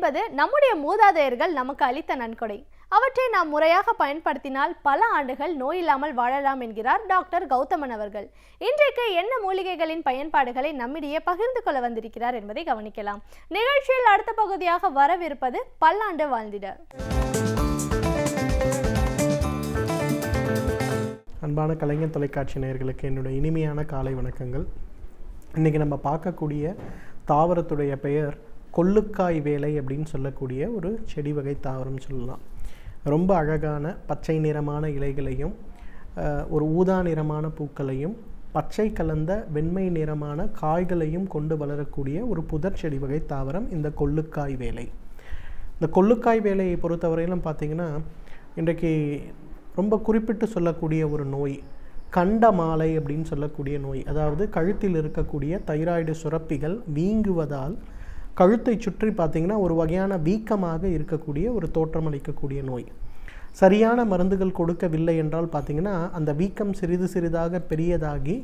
என்பது நம்முடைய மூதாதையர்கள் நமக்கு அளித்த நன்கொடை. அவற்றை நாம் முறையாக பயன்படுத்தினால் பல ஆண்டுகள் நோய் இல்லாமல் வாழலாம் என்கிறார் டாக்டர் கௌதமன் அவர்கள். இன்றைக்கு என்ன மூலிகைகளின் பயன்பாடுகளை நம்மிடையே பகிர்ந்து கொள்ள வந்திருக்கிறார் என்பதை கவனிக்கலாம். நிகழ்ச்சியில் அடுத்த பகுதியாக வரவிருப்பது பல்லாண்டு வாழ்ந்திட. அன்பான கலைஞர் தொலைக்காட்சி நேயர்களுக்கு என்னுடைய இனிமையான காலை வணக்கங்கள். இன்றைக்கி நம்ம பார்க்கக்கூடிய தாவரத்துடைய பெயர் கொள்ளுக்காய் வேலை அப்படின்னு சொல்லக்கூடிய ஒரு செடி வகை தாவரம் சொல்லலாம். ரொம்ப அழகான பச்சை நிறமான இலைகளையும் ஒரு ஊதா நிறமான பூக்களையும் பச்சை கலந்த வெண்மை நிறமான காய்களையும் கொண்டு வளரக்கூடிய ஒரு புதர் செடி வகை தாவரம் இந்த கொள்ளுக்காய் வேலை. இந்த கொள்ளுக்காய் வேலையை பொறுத்தவரையிலும் பார்த்திங்கன்னா இன்றைக்கு ரொம்ப குறிப்பிட்டு சொல்லக்கூடிய ஒரு நோய் கண்டமாலை அப்படின்னு சொல்லக்கூடிய நோய். அதாவது கழுத்தில் இருக்கக்கூடிய தைராய்டு சுரப்பிகள் வீங்குவதால் கழுத்தை சுற்றி பார்த்திங்கன்னா ஒரு வகையான வீக்கமாக இருக்கக்கூடிய ஒரு தோற்றமளிக்கக்கூடிய நோய். சரியான மருந்துகள் கொடுக்கவில்லை என்றால் பார்த்திங்கன்னா அந்த வீக்கம் சிறிது சிறிதாக பெரியதாகி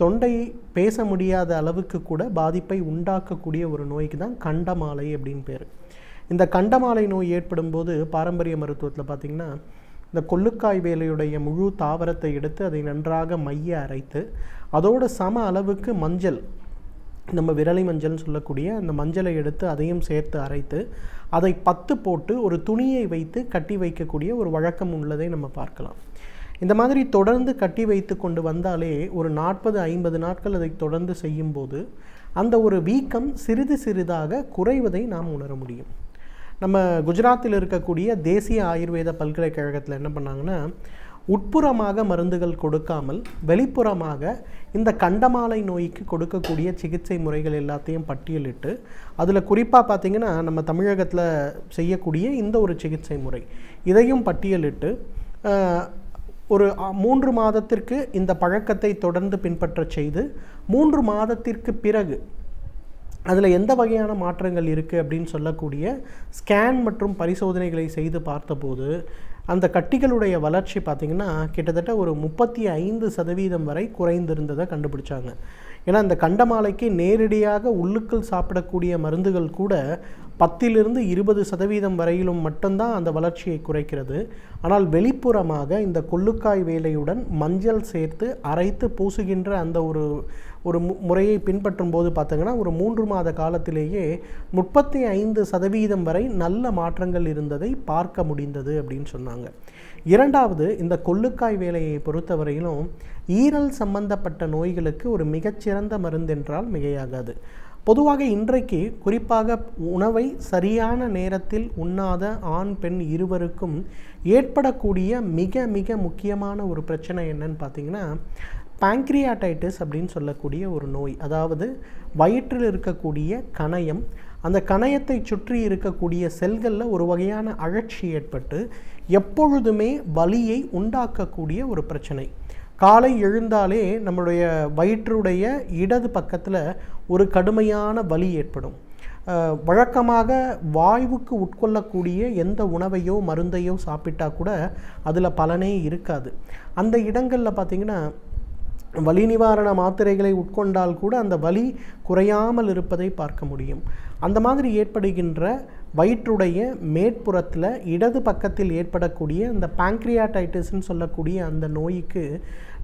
தொண்டை பேச முடியாத அளவுக்கு கூட பாதிப்பை உண்டாக்கக்கூடிய ஒரு நோய்க்கு தான் கண்டமாலை அப்படின்னு பேர். இந்த கண்டமாலை நோய் ஏற்படும் போது பாரம்பரிய மருத்துவத்தில் பார்த்திங்கன்னா இந்த கொள்ளுக்காய் வேலையுடைய முழு தாவரத்தை எடுத்து அதை நன்றாக மைய அரைத்து அதோடு சம அளவுக்கு மஞ்சள், நம்ம விரலி மஞ்சள்னு சொல்லக்கூடிய அந்த மஞ்சளை எடுத்து அதையும் சேர்த்து அரைத்து அதை 10 போட்டு ஒரு துணியை வைத்து கட்டி வைக்கக்கூடிய ஒரு வழக்கம் உள்ளதை நம்ம பார்க்கலாம். இந்த மாதிரி தொடர்ந்து கட்டி வைத்து கொண்டு வந்தாலே ஒரு 40-50 நாட்கள் அதை தொடர்ந்து செய்யும்போது அந்த ஒரு வீக்கம் சிறிது சிறிதாக குறைவதை நாம் உணர முடியும். நம்ம குஜராத்தில் இருக்கக்கூடிய தேசிய ஆயுர்வேத பல்கலைக்கழகத்தில் என்ன பண்ணாங்கன்னா உட்புறமாக மருந்துகள் கொடுக்காமல் வெளிப்புறமாக இந்த கண்டமாலை நோய்க்கு கொடுக்கக்கூடிய சிகிச்சை முறைகள் எல்லாத்தையும் பட்டியலிட்டு அதில் குறிப்பாக பார்த்திங்கன்னா நம்ம தமிழகத்தில் செய்யக்கூடிய இந்த ஒரு சிகிச்சை முறை இதையும் பட்டியலிட்டு ஒரு 3 மாதத்திற்கு இந்த பழக்கத்தை தொடர்ந்து பின்பற்ற செய்து 3 மாதத்திற்கு பிறகு அதில் எந்த வகையான மாற்றங்கள் இருக்குது அப்படின்னு சொல்லக்கூடிய ஸ்கேன் மற்றும் பரிசோதனைகளை செய்து பார்த்தபோது அந்த கட்டிகளுடைய வளர்ச்சி பார்த்திங்கன்னா கிட்டத்தட்ட ஒரு 35% வரை குறைந்திருந்ததை கண்டுபிடிச்சாங்க. ஏன்னா இந்த கண்டமாலைக்கு நேரடியாக உள்ளுக்குள் சாப்பிடக்கூடிய மருந்துகள் கூட 10-20% வரையிலும் மட்டும்தான் அந்த வளர்ச்சியை குறைக்கிறது. ஆனால் வெளிப்புறமாக இந்த கொள்ளுக்காய் வேலையுடன் மஞ்சள் சேர்த்து அரைத்து பூசுகின்ற அந்த ஒரு முறையை பின்பற்றும் போது பார்த்திங்கன்னா ஒரு 3 மாத காலத்திலேயே 35% வரை நல்ல மாற்றங்கள் இருந்ததை பார்க்க முடிந்தது அப்படின்னு சொன்னாங்க. இரண்டாவது, இந்த கொள்ளுக்காய் வேலையை பொறுத்தவரையிலும் ஈரல் சம்பந்தப்பட்ட நோய்களுக்கு ஒரு மிகச்சிறந்த மருந்து என்றால் மிகையாகாது. பொதுவாக இன்றைக்கு குறிப்பாக உணவை சரியான நேரத்தில் உண்ணாத ஆண் பெண் இருவருக்கும் ஏற்படக்கூடிய மிக மிக முக்கியமான ஒரு பிரச்சனை என்னன்னு பார்த்திங்கன்னா பேங்க்ரியாடைட்டிஸ் அப்படின்னு சொல்லக்கூடிய ஒரு நோய். அதாவது வயிற்றில் இருக்கக்கூடிய கணையம், அந்த கணையத்தை சுற்றி இருக்கக்கூடிய செல்களில் ஒரு வகையான அழற்சி ஏற்பட்டு எப்பொழுதுமே வலியை உண்டாக்கக்கூடிய ஒரு பிரச்சனை. காலை எழுந்தாலே நம்மளுடைய வயிற்றுடைய இடது பக்கத்தில் ஒரு கடுமையான வலி ஏற்படும். வழக்கமாக வாயுவுக்கு உட்கொள்ளக்கூடிய எந்த உணவையோ மருந்தையோ சாப்பிட்டா கூட அதில் பலனே இருக்காது. அந்த இடங்களில் பார்த்திங்கன்னா வலி நிவாரண மாத்திரைகளை உட்கொண்டால் கூட அந்த வலி குறையாமல் இருப்பதை பார்க்க முடியும். அந்த மாதிரி ஏற்படுகின்ற வயிற்றுடைய மேற்புறத்தில் இடது பக்கத்தில் ஏற்படக்கூடிய அந்த பேங்க்ரியாடைட்டிஸ்ன்னு சொல்லக்கூடிய அந்த நோய்க்கு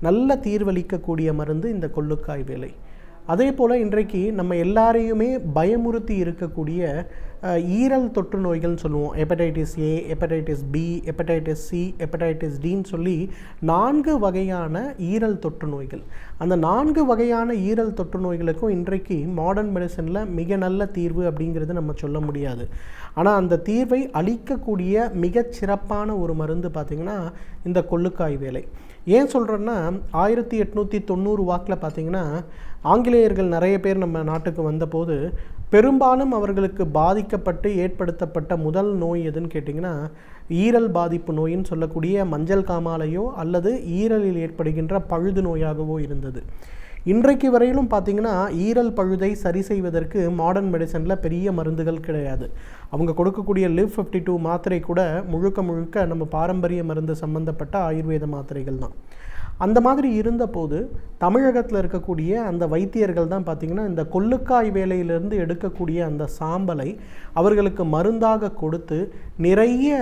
நல்ல தீர்வளிக்கக்கூடிய மருந்து இந்த கொள்ளுக்காய் வேலை. அதே போல் இன்றைக்கு நம்ம எல்லாரையுமே பயமுறுத்தி இருக்கக்கூடிய ஈரல் தொற்று நோய்கள்னு சொல்லுவோம். Hepatitis A, hepatitis B, hepatitis C, hepatitis டின்னு சொல்லி 4 வகையான ஈரல் தொற்று நோய்கள். அந்த 4 வகையான ஈரல் தொற்று நோய்களுக்கும் இன்றைக்கு மாடர்ன் மெடிசனில் மிக நல்ல தீர்வு அப்படிங்கிறது நம்ம சொல்ல முடியாது. ஆனால் அந்த தீர்வை அளிக்கக்கூடிய மிகச் சிறப்பான ஒரு மருந்து பார்த்திங்கன்னா இந்த கொள்ளுக்காய் வேலை. ஏன் சொல்கிறேன்னா 1890 வாக்கில் பார்த்திங்கன்னா ஆங்கிலேயர்கள் நிறைய பேர் நம்ம நாட்டுக்கு வந்தபோது பெரும்பாலும் அவர்களுக்கு பாதிக்கப்பட்டு ஏற்படுத்தப்பட்ட முதல் நோய் எதுன்னு கேட்டிங்கன்னா ஈரல் பாதிப்பு நோயின்னு சொல்லக்கூடிய மஞ்சள் காமாலையோ அல்லது ஈரலில் ஏற்படுகின்ற பழுது நோயாகவோ இருந்தது. இன்றைக்கு வரையிலும் பார்த்திங்கன்னா ஈரல் பழுதை சரி செய்வதற்கு மாடர்ன் மெடிசனில் பெரிய மருந்துகள் கிடையாது. அவங்க கொடுக்கக்கூடிய லிவ் 52 மாத்திரை கூட முழுக்க நம்ம பாரம்பரிய மருந்து சம்பந்தப்பட்ட ஆயுர்வேத மாத்திரைகள் தான். அந்த மாதிரி இருந்தபோது தமிழகத்தில் இருக்கக்கூடிய அந்த வைத்தியர்கள் தான் பார்த்திங்கன்னா இந்த கொள்ளுக்காய் வேலையிலிருந்து எடுக்கக்கூடிய அந்த சாம்பலை அவர்களுக்கு மருந்தாக கொடுத்து நிறைய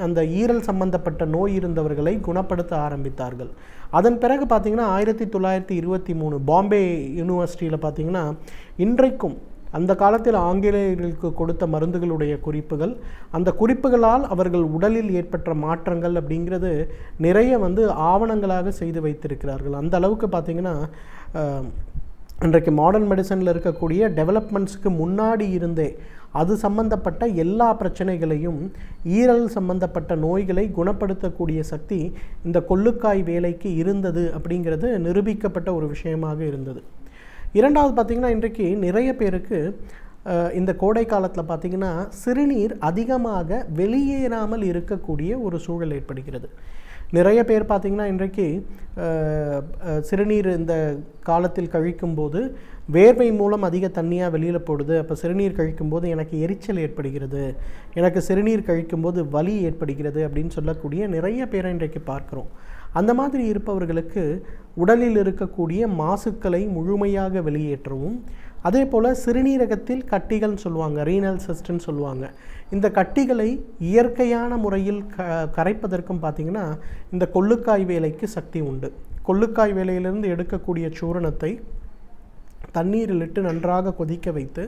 அந்த ஈரல் சம்பந்தப்பட்ட நோய் இருந்தவர்களை குணப்படுத்த ஆரம்பித்தார்கள். அதன் பிறகு பார்த்திங்கன்னா 1923 பாம்பே யூனிவர்சிட்டியில் பார்த்திங்கன்னா இன்றைக்கும் அந்த காலத்தில் ஆங்கிலேயர்களுக்கு கொடுத்த மருந்துகளுடைய குறிப்புகள், அந்த குறிப்புகளால் அவர்கள் உடலில் ஏற்பட்ட மாற்றங்கள் அப்படிங்கிறது நிறைய ஆவணங்களாக செய்து வைத்திருக்கிறார்கள். அந்த அளவுக்கு பார்த்திங்கன்னா இன்றைக்கு மாடர்ன் மெடிசனில் இருக்கக்கூடிய டெவலப்மெண்ட்ஸுக்கு முன்னாடி இருந்தே அது சம்பந்தப்பட்ட எல்லா பிரச்சனைகளையும், ஈரல் சம்பந்தப்பட்ட நோய்களை குணப்படுத்தக்கூடிய சக்தி இந்த கொள்ளுக்காய் வேலைக்கு இருந்தது அப்படிங்கிறது நிரூபிக்கப்பட்ட ஒரு விஷயமாக இருந்தது. இரண்டாவது பார்த்திங்கன்னா இன்றைக்கு நிறைய பேருக்கு இந்த கோடை காலத்தில் பார்த்திங்கன்னா சிறுநீர் அதிகமாக வெளியேறாமல் இருக்கக்கூடிய ஒரு சூழல் ஏற்படுகிறது. நிறைய பேர் பார்த்திங்கன்னா இன்றைக்கு சிறுநீர் இந்த காலத்தில் கழிக்கும்போது வேர்வை மூலம் அதிக தண்ணியாக வெளியில் போடுது. அப்போ சிறுநீர் கழிக்கும்போது எனக்கு எரிச்சல் ஏற்படுகிறது, எனக்கு சிறுநீர் கழிக்கும்போது வலி ஏற்படுகிறது அப்படின்னு சொல்லக்கூடிய நிறைய பேரை இன்றைக்கு பார்க்குறோம். அந்த மாதிரி இருப்பவர்களுக்கு உடலில் இருக்கக்கூடிய மாசுக்களை முழுமையாக வெளியேற்றவும், அதே போல் சிறுநீரகத்தில் கட்டிகள்னு சொல்லுவாங்க, ரீனல் சிஸ்ட்னு சொல்லுவாங்க, இந்த கட்டிகளை இயற்கையான முறையில் கரைப்பதற்கும் பார்த்திங்கன்னா இந்த கொள்ளுக்காய் வேலைக்கு சக்தி உண்டு. கொள்ளுக்காய் வேலையிலிருந்து எடுக்கக்கூடிய சூரணத்தை தண்ணீரில் இட்டு நன்றாக கொதிக்க வைத்து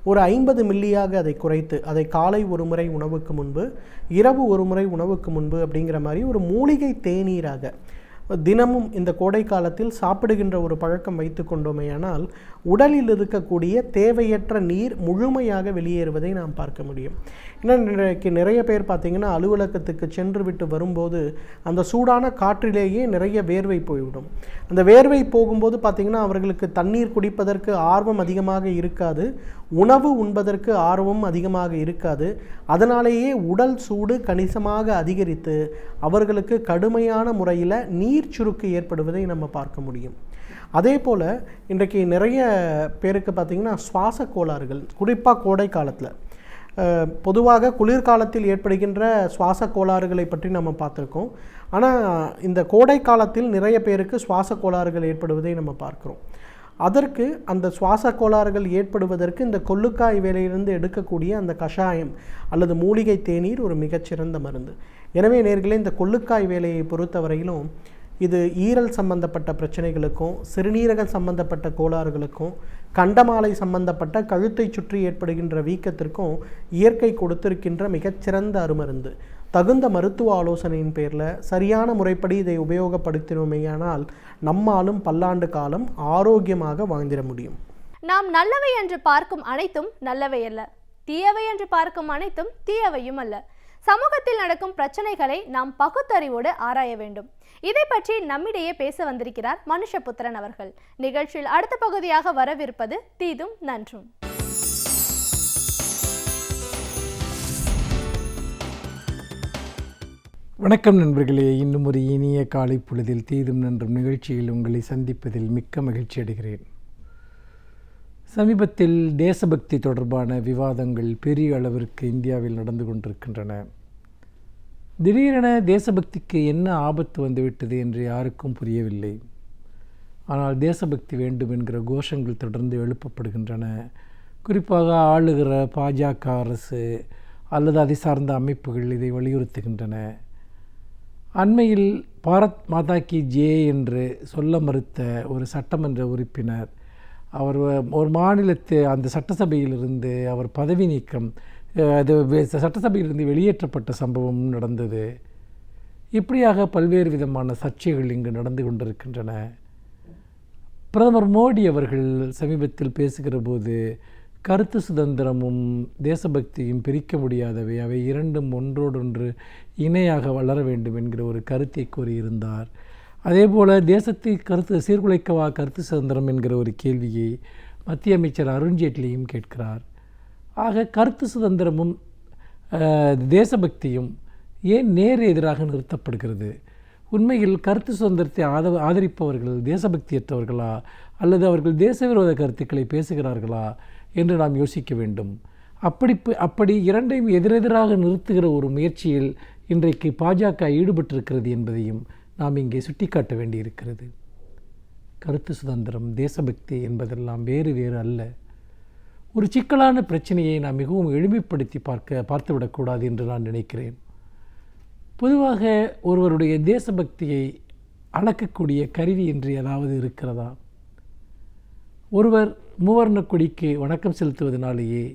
ஒரு 50 மில்லியாக அதை குறைத்து, அதை காலை ஒரு முறை உணவுக்கு முன்பு, இரவு ஒரு முறை உணவுக்கு முன்பு அப்படிங்கிற மாதிரி ஒரு மூலிகை தேநீராக தினமும் இந்த கோடை காலத்தில் சாப்பிடுகின்ற ஒரு பழக்கம் வைத்து கொண்டோமேயானால் உடலில் இருக்கக்கூடிய தேவையற்ற நீர் முழுமையாக வெளியேறுவதை நாம் பார்க்க முடியும். இன்றைக்கு நிறைய பேர் பார்த்திங்கன்னா அலுவலகத்துக்கு சென்று விட்டு வரும்போது அந்த சூடான காற்றிலேயே நிறைய வேர்வை போய்விடும். அந்த வேர்வை போகும்போது பார்த்திங்கன்னா அவர்களுக்கு தண்ணீர் குடிப்பதற்கு ஆர்வம் அதிகமாக இருக்காது, உணவு உண்பதற்கு ஆர்வம் அதிகமாக இருக்காது. அதனாலேயே உடல் சூடு கணிசமாக அதிகரித்து அவர்களுக்கு கடுமையான முறையில் நீர் சுருக்கு ஏற்படுவதை நம்ம பார்க்க முடியும். அதே போல் இன்றைக்கு நிறைய பேருக்கு பார்த்திங்கன்னா சுவாச கோளாறுகள், குறிப்பாக கோடை காலத்தில், பொதுவாக குளிர்காலத்தில் ஏற்படுகின்ற சுவாச கோளாறுகளை பற்றி நம்ம பார்த்துருக்கோம். ஆனால் இந்த கோடை காலத்தில் நிறைய பேருக்கு சுவாச கோளாறுகள் ஏற்படுவதை நம்ம பார்க்குறோம். அதற்கு அந்த சுவாச கோளாறுகள் ஏற்படுவதற்கு இந்த கொள்ளுக்காய் வேலையிலிருந்து எடுக்கக்கூடிய அந்த கஷாயம் அல்லது மூலிகை தேநீர் ஒரு மிகச்சிறந்த மருந்து. எனவே நேர்களே, இந்த கொள்ளுக்காய் வேலையை பொறுத்தவரையிலும் இது ஈரல் சம்பந்தப்பட்ட பிரச்சனைகளுக்கும், சிறுநீரக சம்பந்தப்பட்ட கோளாறுகளுக்கும், கண்டமாலை சம்பந்தப்பட்ட கழுத்தை சுற்றி ஏற்படுகின்ற வீக்கத்திற்கும் இயற்கை கொடுத்திருக்கின்ற மிகச்சிறந்த அருமருந்து. தகுந்த மருத்துவ ஆலோசனையின் பேரில் சரியான முறைப்படி இதை உபயோகப்படுத்தினோமேயானால் நம்மாலும் பல்லாண்டு காலம் ஆரோக்கியமாக வாழ்ந்திட முடியும். நாம் நல்லவை என்று பார்க்கும் அனைத்தும் நல்லவை அல்ல, தீயவை என்று பார்க்கும் அனைத்தும் தீயவையும் அல்ல. சமூகத்தில் நடக்கும் பிரச்சனைகளை நாம் பகுத்தறிவோடு ஆராய வேண்டும். இதை பற்றி நம்மிடையே பேச வந்திருக்கிறார் மனுஷபுத்திரன் அவர்கள். நிகழ்ச்சியில் அடுத்த பகுதியாக வரவிருப்பது தீதும் நன்றும். வணக்கம் நண்பர்களே, இன்னும் ஒரு இனிய காலை பொழுதில் தீதும் நன்றும் நிகழ்ச்சியில் உங்களை சந்திப்பதில் மிக்க மகிழ்ச்சி அடைகிறேன். சமீபத்தில் தேசபக்தி தொடர்பான விவாதங்கள் பெரிய அளவிற்கு இந்தியாவில் நடந்து கொண்டிருக்கின்றன. திடீரென தேசபக்திக்கு என்ன ஆபத்து வந்துவிட்டது என்று யாருக்கும் புரியவில்லை. ஆனால் தேசபக்தி வேண்டும் என்கிற கோஷங்கள் தொடர்ந்து எழுப்பப்படுகின்றன. குறிப்பாக ஆளுகிற பாஜக அரசு அல்லது அதை சார்ந்த அமைப்புகள் இதை வலியுறுத்துகின்றன. அண்மையில் பாரத் மாதா கி ஜே என்று சொல்ல மறுத்த ஒரு சட்டமன்ற உறுப்பினர், அவர் ஒரு மாநிலத்து அந்த சட்டசபையிலிருந்து அவர் பதவி நீக்கம், அது சட்டசபையிலிருந்து வெளியேற்றப்பட்ட சம்பவம் நடந்தது. இப்படியாக பல்வேறு விதமான சர்ச்சைகள் இங்கு நடந்து கொண்டிருக்கின்றன. பிரதமர் மோடி அவர்கள் சமீபத்தில் பேசுகிற போது கருத்து சுதந்திரமும் தேசபக்தியும் பிரிக்க முடியாதவை, அவை இரண்டும் ஒன்றோடொன்று இணையாக வளர வேண்டும் என்கிற ஒரு கருத்தை கூறியிருந்தார். அதேபோல் தேசத்தை சீர்குலைக்கவா கருத்து சுதந்திரம் என்கிற ஒரு கேள்வியை மத்திய அமைச்சர் அருண்ஜேட்லியும் கேட்கிறார். ஆக கருத்து சுதந்திரமும் தேசபக்தியும் ஏன் நேர் எதிராக நிறுத்தப்படுகிறது? உண்மையில் கருத்து சுதந்திரத்தை ஆதரிப்பவர்கள் தேசபக்தியற்றவர்களா அல்லது அவர்கள் தேசவிரோத கருத்துக்களை பேசுகிறார்களா என்று நாம் யோசிக்க வேண்டும். அப்படி இரண்டையும் எதிரெதிராக நிறுத்துகிற ஒரு முயற்சியில் இன்றைக்கு பாஜக ஈடுபட்டிருக்கிறது என்பதையும் நாம் இங்கே சுட்டிக்காட்ட வேண்டியிருக்கிறது. கருத்து சுதந்திரம், தேசபக்தி என்பதெல்லாம் வேறு வேறு அல்ல. ஒரு சிக்கலான பிரச்சனையை நாம் மிகவும் எளிமைப்படுத்தி பார்த்துவிடக்கூடாது என்று நான் நினைக்கிறேன். பொதுவாக ஒருவருடைய தேசபக்தியை அளக்கக்கூடிய கருவி என்று ஏதாவது இருக்கிறதா? ஒருவர் மூவர்ண கொடிக்கு வணக்கம் செலுத்துவதனாலேயே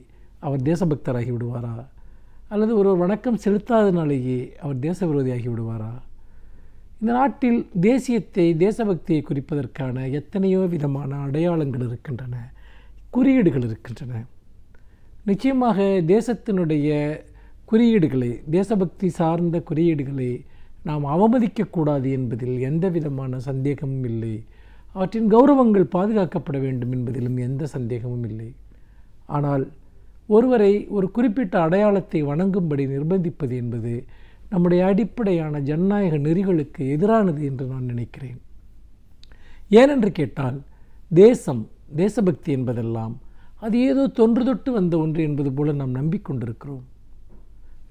அவர் தேசபக்தராகி விடுவாரா? அல்லது ஒருவர் வணக்கம் செலுத்தாதனாலேயே அவர் தேச விரோதியாகி விடுவாரா? இந்த நாட்டில் தேசியத்தை, தேசபக்தியை குறிப்பதற்கான எத்தனையோ விதமான அடையாளங்கள் இருக்கின்றன, குறியீடுகள் இருக்கின்றன. நிச்சயமாக தேசத்தினுடைய குறியீடுகளை, தேசபக்தி சார்ந்த குறியீடுகளை நாம் அவமதிக்கக்கூடாது என்பதில் எந்த விதமான சந்தேகமும் இல்லை. அவற்றின் கௌரவங்கள் பாதுகாக்கப்பட வேண்டும் என்பதிலும் எந்த சந்தேகமும் இல்லை. ஆனால் ஒருவரை ஒரு குறிப்பிட்ட அடையாளத்தை வணங்கும்படி நிர்பந்திப்பது என்பது நம்முடைய அடிப்படையான ஜனநாயக நெறிகளுக்கு எதிரானது என்று நான் நினைக்கிறேன். ஏனென்று கேட்டால், தேசபக்தி என்பதெல்லாம் அது ஏதோ தொன்று தொட்டு வந்த ஒன்று என்பது போல நாம் நம்பிக்கொண்டிருக்கிறோம்.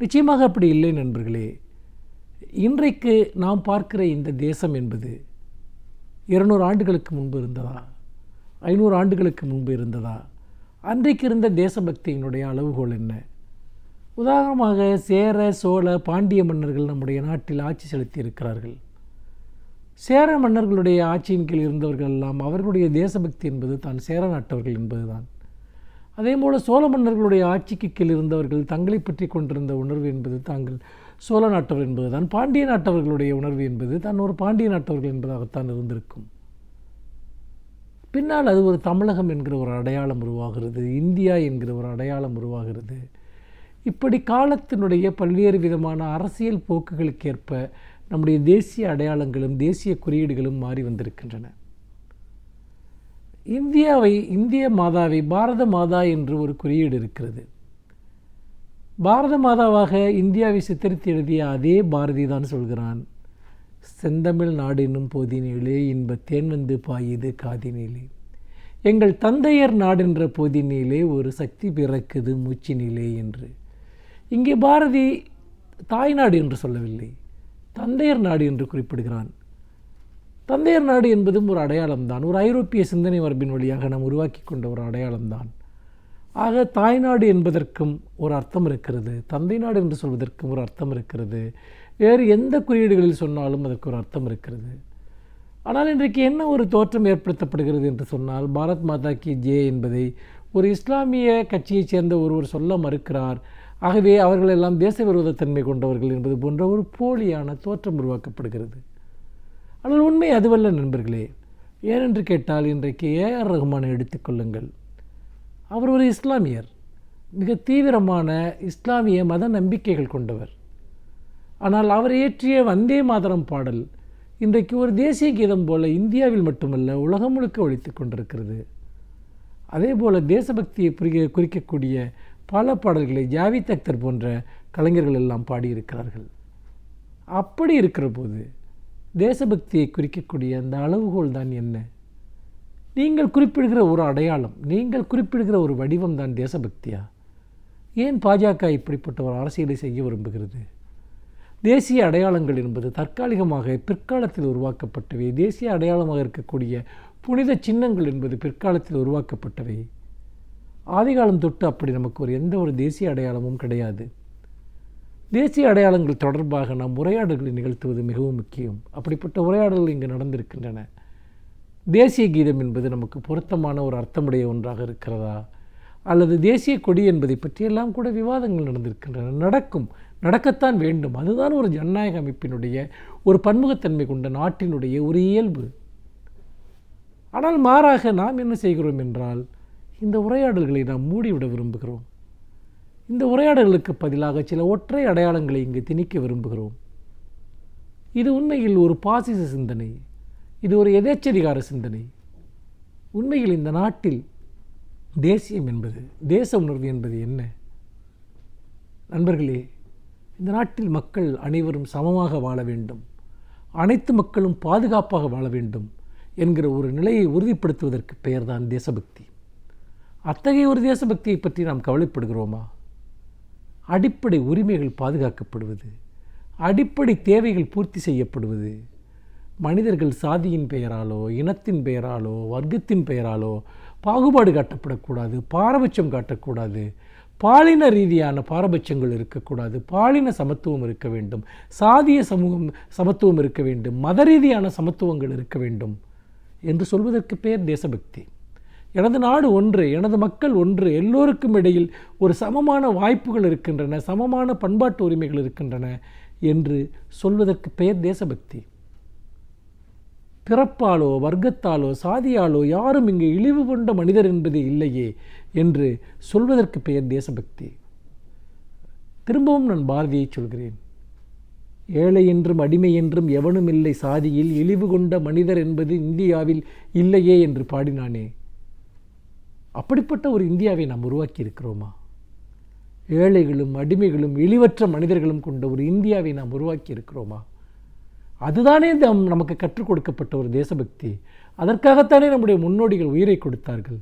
நிச்சயமாக அப்படி இல்லை நண்பர்களே. இன்றைக்கு நாம் பார்க்கிற இந்த தேசம் என்பது 200 ஆண்டுகளுக்கு முன்பு இருந்ததா? 500 ஆண்டுகளுக்கு முன்பு இருந்ததா? அன்றைக்கு இருந்த தேசபக்தியினுடைய அளவுகோல் என்ன? உதாரணமாக சேர, சோழ, பாண்டிய மன்னர்கள் நம்முடைய நாட்டில் ஆட்சி செலுத்தி இருக்கிறார்கள். சேர மன்னர்களுடைய ஆட்சியின் கீழ் இருந்தவர்கள் எல்லாம் அவர்களுடைய தேசபக்தி என்பது தான் சேர நாட்டவர்கள் என்பதுதான். அதே போல் சோழ மன்னர்களுடைய ஆட்சிக்கு கீழ் இருந்தவர்கள் தங்களை பற்றி கொண்டிருந்த உணர்வு என்பது தாங்கள் சோழ நாட்டவர் என்பதுதான். பாண்டிய நாட்டவர்களுடைய உணர்வு என்பது தான் ஒரு பாண்டிய நாட்டவர்கள் என்பதாகத்தான் இருந்திருக்கும். பின்னால் அது ஒரு தமிழகம் என்கிற ஒரு அடையாளம் உருவாகிறது, இந்தியா என்கிற ஒரு அடையாளம் உருவாகிறது. இப்படி காலத்தினுடைய பல்வேறு விதமான அரசியல் போக்குகளுக்கேற்ப நம்முடைய தேசிய அடையாளங்களும் தேசிய குறியீடுகளும் மாறி வந்திருக்கின்றன. இந்திய மாதாவை பாரத மாதா என்று ஒரு குறியீடு இருக்கிறது. பாரத மாதாவாக இந்தியாவை சித்தரித்து எழுதிய அதே பாரதி தான் சொல்கிறான், செந்தமிழ் நாடென்னும் போதினிலே இன்ப தேன் வந்து பாயுது காதினிலே, எங்கள் தந்தையர் நாடென்ற போதினிலே ஒரு சக்தி பிறக்குது மூச்சினிலே என்று. இங்கே பாரதி தாய்நாடு என்று சொல்லவில்லை, தந்தையர் நாடு என்று குறிப்பிடுகிறான். தந்தையர் நாடு என்பதும் ஒரு அடையாளம்தான், ஒரு ஐரோப்பிய சிந்தனை மரபின் வழியாக நாம் உருவாக்கி கொண்ட ஒரு அடையாளம்தான். ஆக தாய்நாடு என்பதற்கும் ஒரு அர்த்தம் இருக்கிறது, தந்தை நாடு என்று சொல்வதற்கும் ஒரு அர்த்தம் இருக்கிறது, வேறு எந்த குறியீடுகளில் சொன்னாலும் அதற்கு ஒரு அர்த்தம் இருக்கிறது. ஆனால் இன்றைக்கு என்ன ஒரு தோற்றம் ஏற்படுத்தப்படுகிறது என்று சொன்னால், பாரத் மாதா கி ஜே என்பதை ஒரு இஸ்லாமிய கட்சியைச் சேர்ந்த ஒருவர் சொல்ல மறுக்கிறார், ஆகவே அவர்களெல்லாம் தேச விரோதத்தன்மை கொண்டவர்கள் என்பது போன்ற ஒரு போலியான தோற்றம் உருவாக்கப்படுகிறது. ஆனால் உண்மை அதுவல்ல நண்பர்களே. ஏனென்று கேட்டால், இன்றைக்கு ஏஆர் ரஹ்மானை எடுத்துக்கொள்ளுங்கள். அவர் ஒரு இஸ்லாமியர், மிக தீவிரமான இஸ்லாமிய மத நம்பிக்கைகள் கொண்டவர். ஆனால் அவர் இயற்றிய வந்தே மாதரம் பாடல் இன்றைக்கு ஒரு தேசிய கீதம் போல இந்தியாவில் மட்டுமல்ல உலகம் முழுக்க ஒலித்து கொண்டிருக்கிறது. அதே போல் தேசபக்தியை குறிக்கக்கூடிய பல பாடல்களை ஜாவித் அக்தர் போன்ற கலைஞர்கள் எல்லாம் பாடியிருக்கிறார்கள். அப்படி இருக்கிற போது தேசபக்தியை குறிக்கக்கூடிய அந்த அளவுகோல் தான் என்ன? நீங்கள் குறிப்பிடுகிற ஒரு அடையாளம், நீங்கள் குறிப்பிடுகிற ஒரு வடிவம் தான் தேசபக்தியா? ஏன் பாஜக இப்படிப்பட்ட ஒரு அரசியலை செய்ய விரும்புகிறது? தேசிய அடையாளங்கள் என்பது தற்காலிகமாக பிற்காலத்தில் உருவாக்கப்பட்டவை. தேசிய அடையாளமாக இருக்கக்கூடிய புனித சின்னங்கள் என்பது பிற்காலத்தில் உருவாக்கப்பட்டவை. ஆதிகாலம் தொட்டு அப்படி நமக்கு எந்த ஒரு தேசிய அடையாளமும் கிடையாது. தேசிய அடையாளங்கள் தொடர்பாக நாம் உரையாடல்களை நிகழ்த்துவது மிகவும் முக்கியம். அப்படிப்பட்ட உரையாடல்கள் இங்கு நடந்திருக்கின்றன. தேசிய கீதம் என்பது நமக்கு பொருத்தமான ஒரு அர்த்தமுடைய ஒன்றாக இருக்கிறதா, அல்லது தேசிய கொடி என்பதை பற்றியெல்லாம் கூட விவாதங்கள் நடந்திருக்கின்றன. நடக்கத்தான் வேண்டும். அதுதான் ஒரு ஜனநாயக அமைப்பினுடைய ஒரு பன்முகத்தன்மை கொண்ட நாட்டினுடைய ஒரு இயல்பு. ஆனால் மாறாக நாம் என்ன செய்கிறோம் என்றால், இந்த உரையாடல்களை நாம் மூடிவிட விரும்புகிறோம். இந்த உரையாடல்களுக்கு பதிலாக சில ஒற்றை அடையாளங்களை இங்கு திணிக்க விரும்புகிறோம். இது உண்மையில் ஒரு பாசிச சிந்தனை, இது ஒரு எதேச்சதிகார சிந்தனை. உண்மையில் இந்த நாட்டில் தேசியம் என்பது, தேச உணர்வு என்பது என்ன? நண்பர்களே, இந்த நாட்டில் மக்கள் அனைவரும் சமமாக வாழ வேண்டும், அனைத்து மக்களும் பாதுகாப்பாக வாழ வேண்டும் என்கிற ஒரு நிலையை உறுதிப்படுத்துவதற்கு பெயர்தான் தேசபக்தி. அத்தகைய ஒரு தேசபக்தியை பற்றி நாம் கவலைப்படுகிறோமா? அடிப்படை உரிமைகள் பாதுகாக்கப்படுவது, அடிப்படை தேவைகள் பூர்த்தி செய்யப்படுவது, மனிதர்கள் சாதியின் பெயராலோ, இனத்தின் பெயராலோ, வர்க்கத்தின் பெயராலோ பாகுபாடு காட்டப்படக்கூடாது, பாரபட்சம் காட்டக்கூடாது, பாலின ரீதியான பாரபட்சங்கள் இருக்கக்கூடாது, பாலின சமத்துவம் இருக்க வேண்டும், சாதிய சமத்துவம் இருக்க வேண்டும், மத ரீதியான சமத்துவங்கள் இருக்க வேண்டும் என்று சொல்வதற்கு பெயர் தேசபக்தி. எனது நாடு ஒன்று, எனது மக்கள் ஒன்று, எல்லோருக்கும் இடையில் ஒரு சமமான வாய்ப்புகள் இருக்கின்றன, சமமான பண்பாட்டு உரிமைகள் இருக்கின்றன என்று சொல்வதற்கு பெயர் தேசபக்தி. பிறப்பாலோ, வர்க்கத்தாலோ, சாதியாலோ யாரும் இங்கு இழிவு கொண்ட மனிதர் என்பது இல்லையே என்று சொல்வதற்கு பெயர் தேசபக்தி. திரும்பவும் நான் பாரதியை சொல்கிறேன். ஏழை என்றும் அடிமை என்றும் எவனும் இல்லை சாதியில், இழிவு கொண்ட மனிதர் என்பது இந்தியாவில் இல்லையே என்று பாடினானே. அப்படிப்பட்ட ஒரு இந்தியாவை நாம் உருவாக்கி இருக்கிறோமா? ஏழைகளும் அடிமைகளும் இழிவற்ற மனிதர்களும் கொண்ட ஒரு இந்தியாவை நாம் உருவாக்கி இருக்கிறோமா? அதுதானே நமக்கு கற்றுக் கொடுக்கப்பட்ட ஒரு தேசபக்தி. அதற்காகத்தானே நம்முடைய முன்னோடிகள் உயிரை கொடுத்தார்கள்.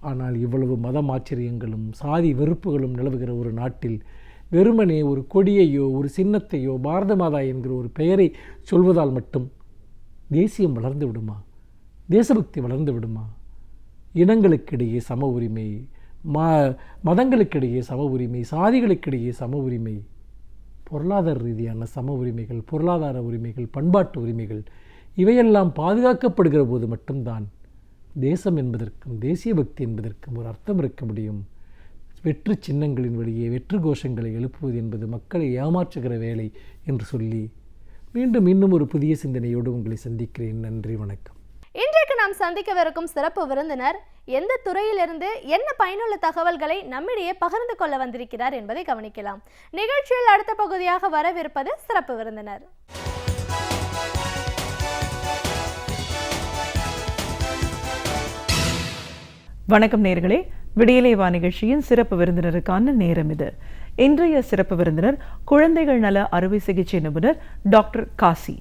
ஆனால் இவ்வளவு மதம் ஆச்சரியங்களும் சாதி வெறுப்புகளும் நிலவுகிற ஒரு நாட்டில் வெறுமனே ஒரு கொடியையோ ஒரு சின்னத்தையோ பாரத மாதா என்கிற ஒரு பெயரை சொல்வதால் மட்டும் தேசியம் வளர்ந்து விடுமா? தேசபக்தி வளர்ந்து விடுமா? இனங்களுக்கிடையே சம உரிமை, மதங்களுக்கிடையே சம உரிமை, சாதிகளுக்கிடையே சம உரிமை, பொருளாதார ரீதியான சம உரிமைகள், பொருளாதார உரிமைகள், பண்பாட்டு உரிமைகள் இவையெல்லாம் பாதுகாக்கப்படுகிற போது மட்டும்தான் தேசம் என்பதற்கும் தேசிய பக்தி என்பதற்கும் ஒரு அர்த்தம் இருக்க முடியும். வெற்று சின்னங்களின் வழியே வெற்று கோஷங்களை எழுப்புவது என்பது மக்களை ஏமாற்றுகிற வேலை என்று சொல்லி மீண்டும் இன்னும் ஒரு புதிய சிந்தனையோடு உங்களை சந்திக்கிறேன். நன்றி, வணக்கம். இன்றைக்கு நாம் சந்திக்கவிருக்கும் சிறப்பு விருந்தினர் எந்த துறையிலிருந்து என்ன பயனுள்ள தகவல்களை நம்மிடையே பகிர்ந்து கொள்ள வந்திருக்கிறார் என்பதை கவனிக்கலாம். நிகழ்ச்சியில் அடுத்த பகுதியாக வரவிருப்பது சிறப்பு விருந்தினர். வணக்கம் நேயர்களே, விடியலை வா நிகழ்ச்சியின் சிறப்பு விருந்தினருக்கான நேரம் இது. இன்றைய சிறப்பு விருந்தினர் குழந்தைகள் நல அறுவை சிகிச்சை நிபுணர் டாக்டர் காசி.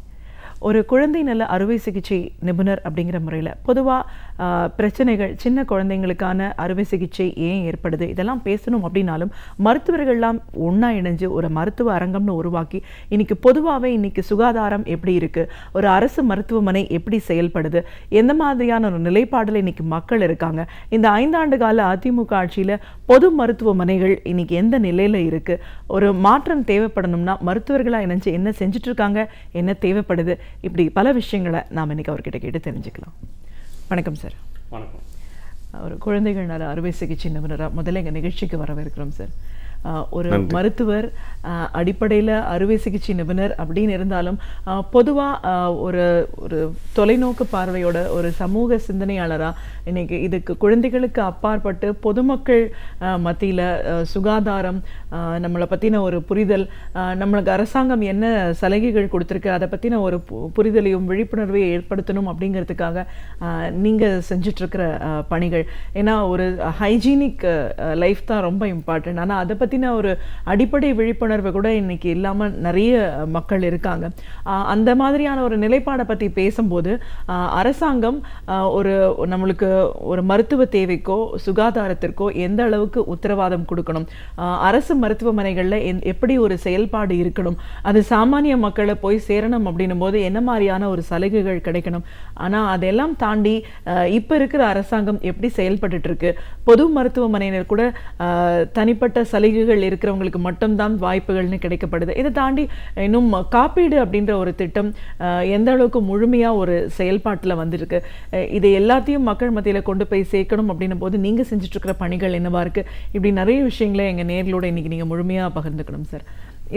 ஒரு குழந்தை நல அறுவை சிகிச்சை நிபுணர் அப்படிங்கிற முறையில் பொதுவாக பிரச்சனைகள், சின்ன குழந்தைங்களுக்கான அறுவை சிகிச்சை ஏன் ஏற்படுது, இதெல்லாம் பேசணும் அப்படின்னாலும் மருத்துவர்கள்லாம் ஒன்றா இணைஞ்சு ஒரு மருத்துவ அரங்கம்னு உருவாக்கி இன்னைக்கு பொதுவாகவே இன்னைக்கு சுகாதாரம் எப்படி இருக்குது, ஒரு அரசு மருத்துவமனை எப்படி செயல்படுது, எந்த மாதிரியான ஒரு நிலைப்பாடில் இன்னைக்கு மக்கள் இருக்காங்க, இந்த 5 ஆண்டு கால அதிமுக ஆட்சியில் பொது மருத்துவமனைகள் இன்னைக்கு எந்த நிலையில் இருக்குது, ஒரு மாற்றம் தேவைப்படணும்னா மருத்துவர்களாக இணைஞ்சு என்ன செஞ்சுட்டு இருக்காங்க, என்ன தேவைப்படுது, இப்படி பல விஷயங்களை நாம் இன்னைக்கு அவர்கிட்ட கேட்டு தெரிஞ்சுக்கலாம். வணக்கம் சார். வணக்கம். ஒரு குழந்தைகள் நல அறுவை சிகிச்சை நிபுணராக முதல்ல எங்கள் நிகழ்ச்சிக்கு வரவேற்கிறோம் சார். ஒரு மருத்துவர், அடிப்படையில் அறுவை சிகிச்சை நிபுணர் அப்படின்னு இருந்தாலும் பொதுவாக ஒரு ஒரு தொலைநோக்கு பார்வையோட ஒரு சமூக சிந்தனையாளராக இன்னைக்கு இதுக்கு குழந்தைகளுக்கு அப்பாற்பட்டு பொதுமக்கள் மத்தியில் சுகாதாரம், நம்மளை பற்றின ஒரு புரிதல், நம்மளுக்கு அரசாங்கம் என்ன சலுகைகள் கொடுத்துருக்கு அதை பற்றின ஒரு புரிதலையும் விழிப்புணர்வையும் ஏற்படுத்தணும் அப்படிங்கிறதுக்காக நீங்கள் செஞ்சிட்ருக்கிற பணிகள். ஏன்னா ஒரு ஹைஜீனிக் லைஃப் தான் ரொம்ப இம்பார்ட்டன்ட். ஆனால் அதை பற்றின ஒரு அடிப்படை விழிப்புணர்வு கூட இன்னைக்கு இல்லாமல் நிறைய மக்கள் இருக்காங்க. அந்த மாதிரியான ஒரு நிலைப்பாடை பற்றி பேசும்போது அரசாங்கம் ஒரு நம்மளுக்கு ஒரு மருத்துவ தேவைக்கோ சுகாதாரத்திற்கோ எந்த அளவுக்கு உத்தரவாதம் கொடுக்கணும், அரசு மருத்துவமனைகளில் எப்படி ஒரு செயல்பாடு இருக்கணும், அது சாமானிய மக்களை போய் சேரணும் அப்படின்னும் போது என்ன மாதிரியான ஒரு சலுகைகள் கிடைக்கணும், ஆனால் அதெல்லாம் தாண்டி இப்போ இருக்கிற அரசாங்கம் எப்படி செயல்பட்டு இருக்கு, பொது மருத்துவமனையினர் கூட தனிப்பட்ட சலுகைகள் இருக்கிறவங்களுக்கு மட்டும்தான் வாய்ப்புகள்னு கிடைக்கப்படுது. இதை தாண்டி இன்னும் காப்பீடு அப்படின்ற ஒரு திட்டம் எந்த அளவுக்கு முழுமையாக ஒரு செயல்பாட்டில் வந்திருக்கு, இதை எல்லாத்தையும் மக்கள் மத்தியில் கொண்டு போய் சேர்க்கணும் அப்படின்னும் போது நீங்கள் செஞ்சுட்டு இருக்கிற பணிகள் என்னவா இருக்குது, இப்படி நிறைய விஷயங்களை எங்கள் நேர்களோட இன்னைக்கு நீங்கள் முழுமையாக பகிர்ந்துக்கணும் சார்.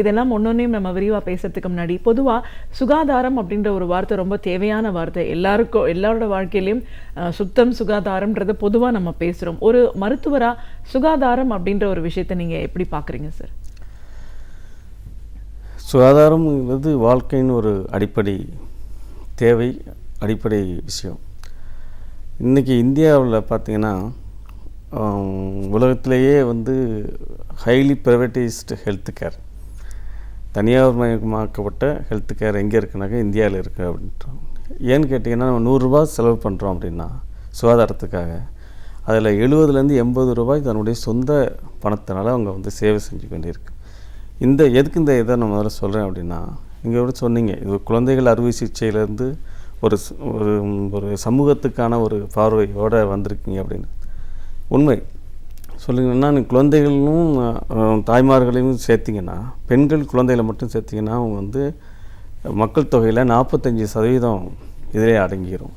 இதெல்லாம் ஒன்னொன்னையும் நம்ம விரிவாக பேசுறதுக்கு முன்னாடி பொதுவாக சுகாதாரம் அப்படின்ற ஒரு வார்த்தை ரொம்ப தேவையான வார்த்தை. எல்லாரோட வாழ்க்கையிலையும் சுத்தம் சுகாதாரம்ன்றத பொதுவாக நம்ம பேசுகிறோம். ஒரு மருத்துவராக சுகாதாரம் அப்படின்ற ஒரு விஷயத்தை நீங்கள் எப்படி பார்க்குறீங்க சார்? சுகாதாரம்ங்கிறது வாழ்க்கையின் ஒரு அடிப்படை தேவை, அடிப்படை விஷயம். இன்றைக்கி இந்தியாவில் பார்த்திங்கன்னா உலகத்திலேயே ஹைலி ப்ரைவேட்டைஸ்டு ஹெல்த் கேர், தனியார் மயமாக்கப்பட்ட ஹெல்த் கேர் எங்கே இருக்குனாக்கா இந்தியாவில் இருக்குது அப்படின்றோம். ஏன்னு கேட்டிங்கன்னா நம்ம 100 ரூபா செலவு பண்ணுறோம் அப்படின்னா சுகாதாரத்துக்காக, அதில் 70லேருந்து 80 ரூபாய் தன்னுடைய சொந்த பணத்தினால அவங்க சேவை செஞ்சு வேண்டியிருக்கு. எதுக்கு இந்த இதை நான் முதல்ல சொல்கிறேன் அப்படின்னா, நீங்கள் கூட சொன்னீங்க, இது குழந்தைகள் அறுவை சிகிச்சையிலேருந்து ஒரு ஒரு ஒரு சமூகத்துக்கான ஒரு பார்வையோடு வந்திருக்கீங்க அப்படின்னு. உண்மை சொல்லுங்கன்னா, நீ குழந்தைகளும் தாய்மார்களையும் சேர்த்திங்கன்னா, பெண்கள் குழந்தைகளை மட்டும் சேர்த்திங்கன்னா அவங்க வந்து மக்கள் தொகையில் 45% இதிலே அடங்கிடும்.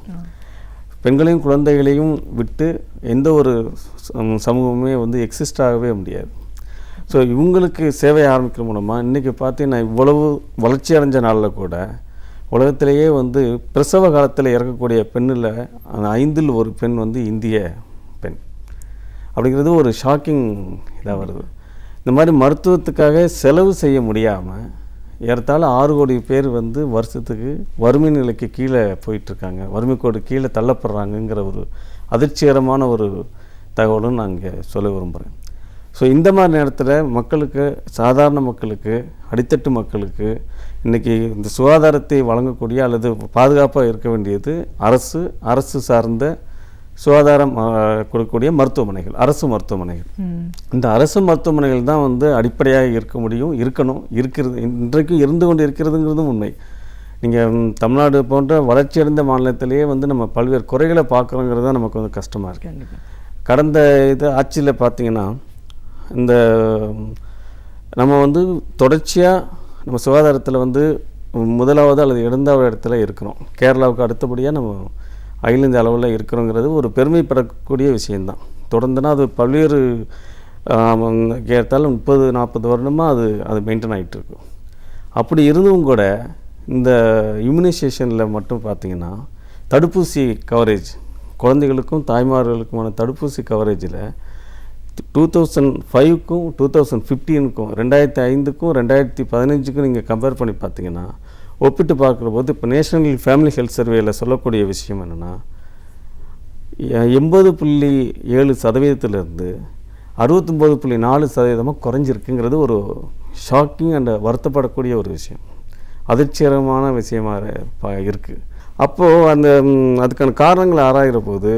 பெண்களையும் குழந்தைகளையும் விட்டு எந்த ஒரு சமூகமே வந்து எக்ஸிஸ்ட் ஆகவே முடியாது. ஸோ இவங்களுக்கு சேவை ஆரம்பிக்கிற மூலமாக இன்றைக்கி பார்த்தீங்கன்னா இவ்வளவு வளர்ச்சி அடைஞ்ச நாளில் கூட உலகத்திலேயே வந்து பிரசவ காலத்தில் இறக்கக்கூடிய பெண்ணில் 5ல் 1 பெண் வந்து இந்திய பெண் அப்படிங்கிறது ஒரு ஷாக்கிங் இதாக வருது. இந்த மாதிரி மருத்துவத்துக்காக செலவு செய்ய முடியாமல் ஏறத்தாழ 6 கோடி பேர் வந்து வருஷத்துக்கு வறுமை நிலைக்கு கீழே போயிட்டுருக்காங்க, வறுமை கோடு கீழே தள்ளப்படுறாங்கங்கிற ஒரு அதிர்ச்சிகரமான ஒரு தகவலும் நான் இங்கே சொல்ல விரும்புகிறேன். ஸோ இந்த மாதிரி நேரத்தில் மக்களுக்கு, சாதாரண மக்களுக்கு, அடித்தட்டு மக்களுக்கு இன்றைக்கி இந்த சுகாதாரத்தை வழங்கக்கூடிய அல்லது பாதுகாப்பாக இருக்க வேண்டியது அரசு சார்ந்த சுகாதாரம் கொடுக்கக்கூடிய மருத்துவமனைகள், அரசு மருத்துவமனைகள். இந்த அரசு மருத்துவமனைகள் தான் வந்து அடிப்படையாக இருக்க முடியும், இருக்கிறது, இன்றைக்கும் இருந்து கொண்டு இருக்கிறதுங்கிறதும் உண்மை. நீங்கள் தமிழ்நாடு போன்ற வளர்ச்சியடைந்த மாநிலத்திலேயே வந்து நம்ம பல்வேறு குறைகளை பார்க்குறோங்கிறது தான் நமக்கு வந்து கஷ்டமாக இருக்குது. கடந்த ஆட்சியில் பார்த்திங்கன்னா இந்த நம்ம வந்து தொடர்ச்சியாக நம்ம சுகாதாரத்தில் வந்து முதலாவது அல்லது 2வது இடத்துல இருக்கிறோம். கேரளாவுக்கு அடுத்தபடியாக நம்ம அகில இந்திய அளவில் இருக்கிறோங்கிறது ஒரு பெருமைப்படக்கூடிய விஷயந்தான். தொடர்ந்துனா அது பல்வேறு கேட்டாலும் 30-40 வருடமாக அது மெயின்டைன் ஆகிட்டுருக்கு. அப்படி இருந்தும் கூட இந்த இம்யூனைசேஷனில் மட்டும் பார்த்திங்கன்னா தடுப்பூசி கவரேஜ், குழந்தைகளுக்கும் தாய்மார்களுக்குமான தடுப்பூசி கவரேஜில் 2005க்கும் 2015க்கும் 2005க்கும் 2015க்கும் நீங்கள் கம்பேர் பண்ணி பார்த்தீங்கன்னா, ஒப்பிட்டு பார்க்குற போது இப்போ நேஷனல் ஃபேமிலி ஹெல்த் சர்வேயில் சொல்லக்கூடிய விஷயம் என்னென்னா 80.7% 69.4% குறைஞ்சிருக்குங்கிறது ஒரு ஷாக்கிங் அண்ட் வருத்தப்படக்கூடிய ஒரு விஷயம், அதிர்ச்சிகரமான விஷயமாக இருக்குது. அப்போது அதுக்கான காரணங்களை ஆராயிற போது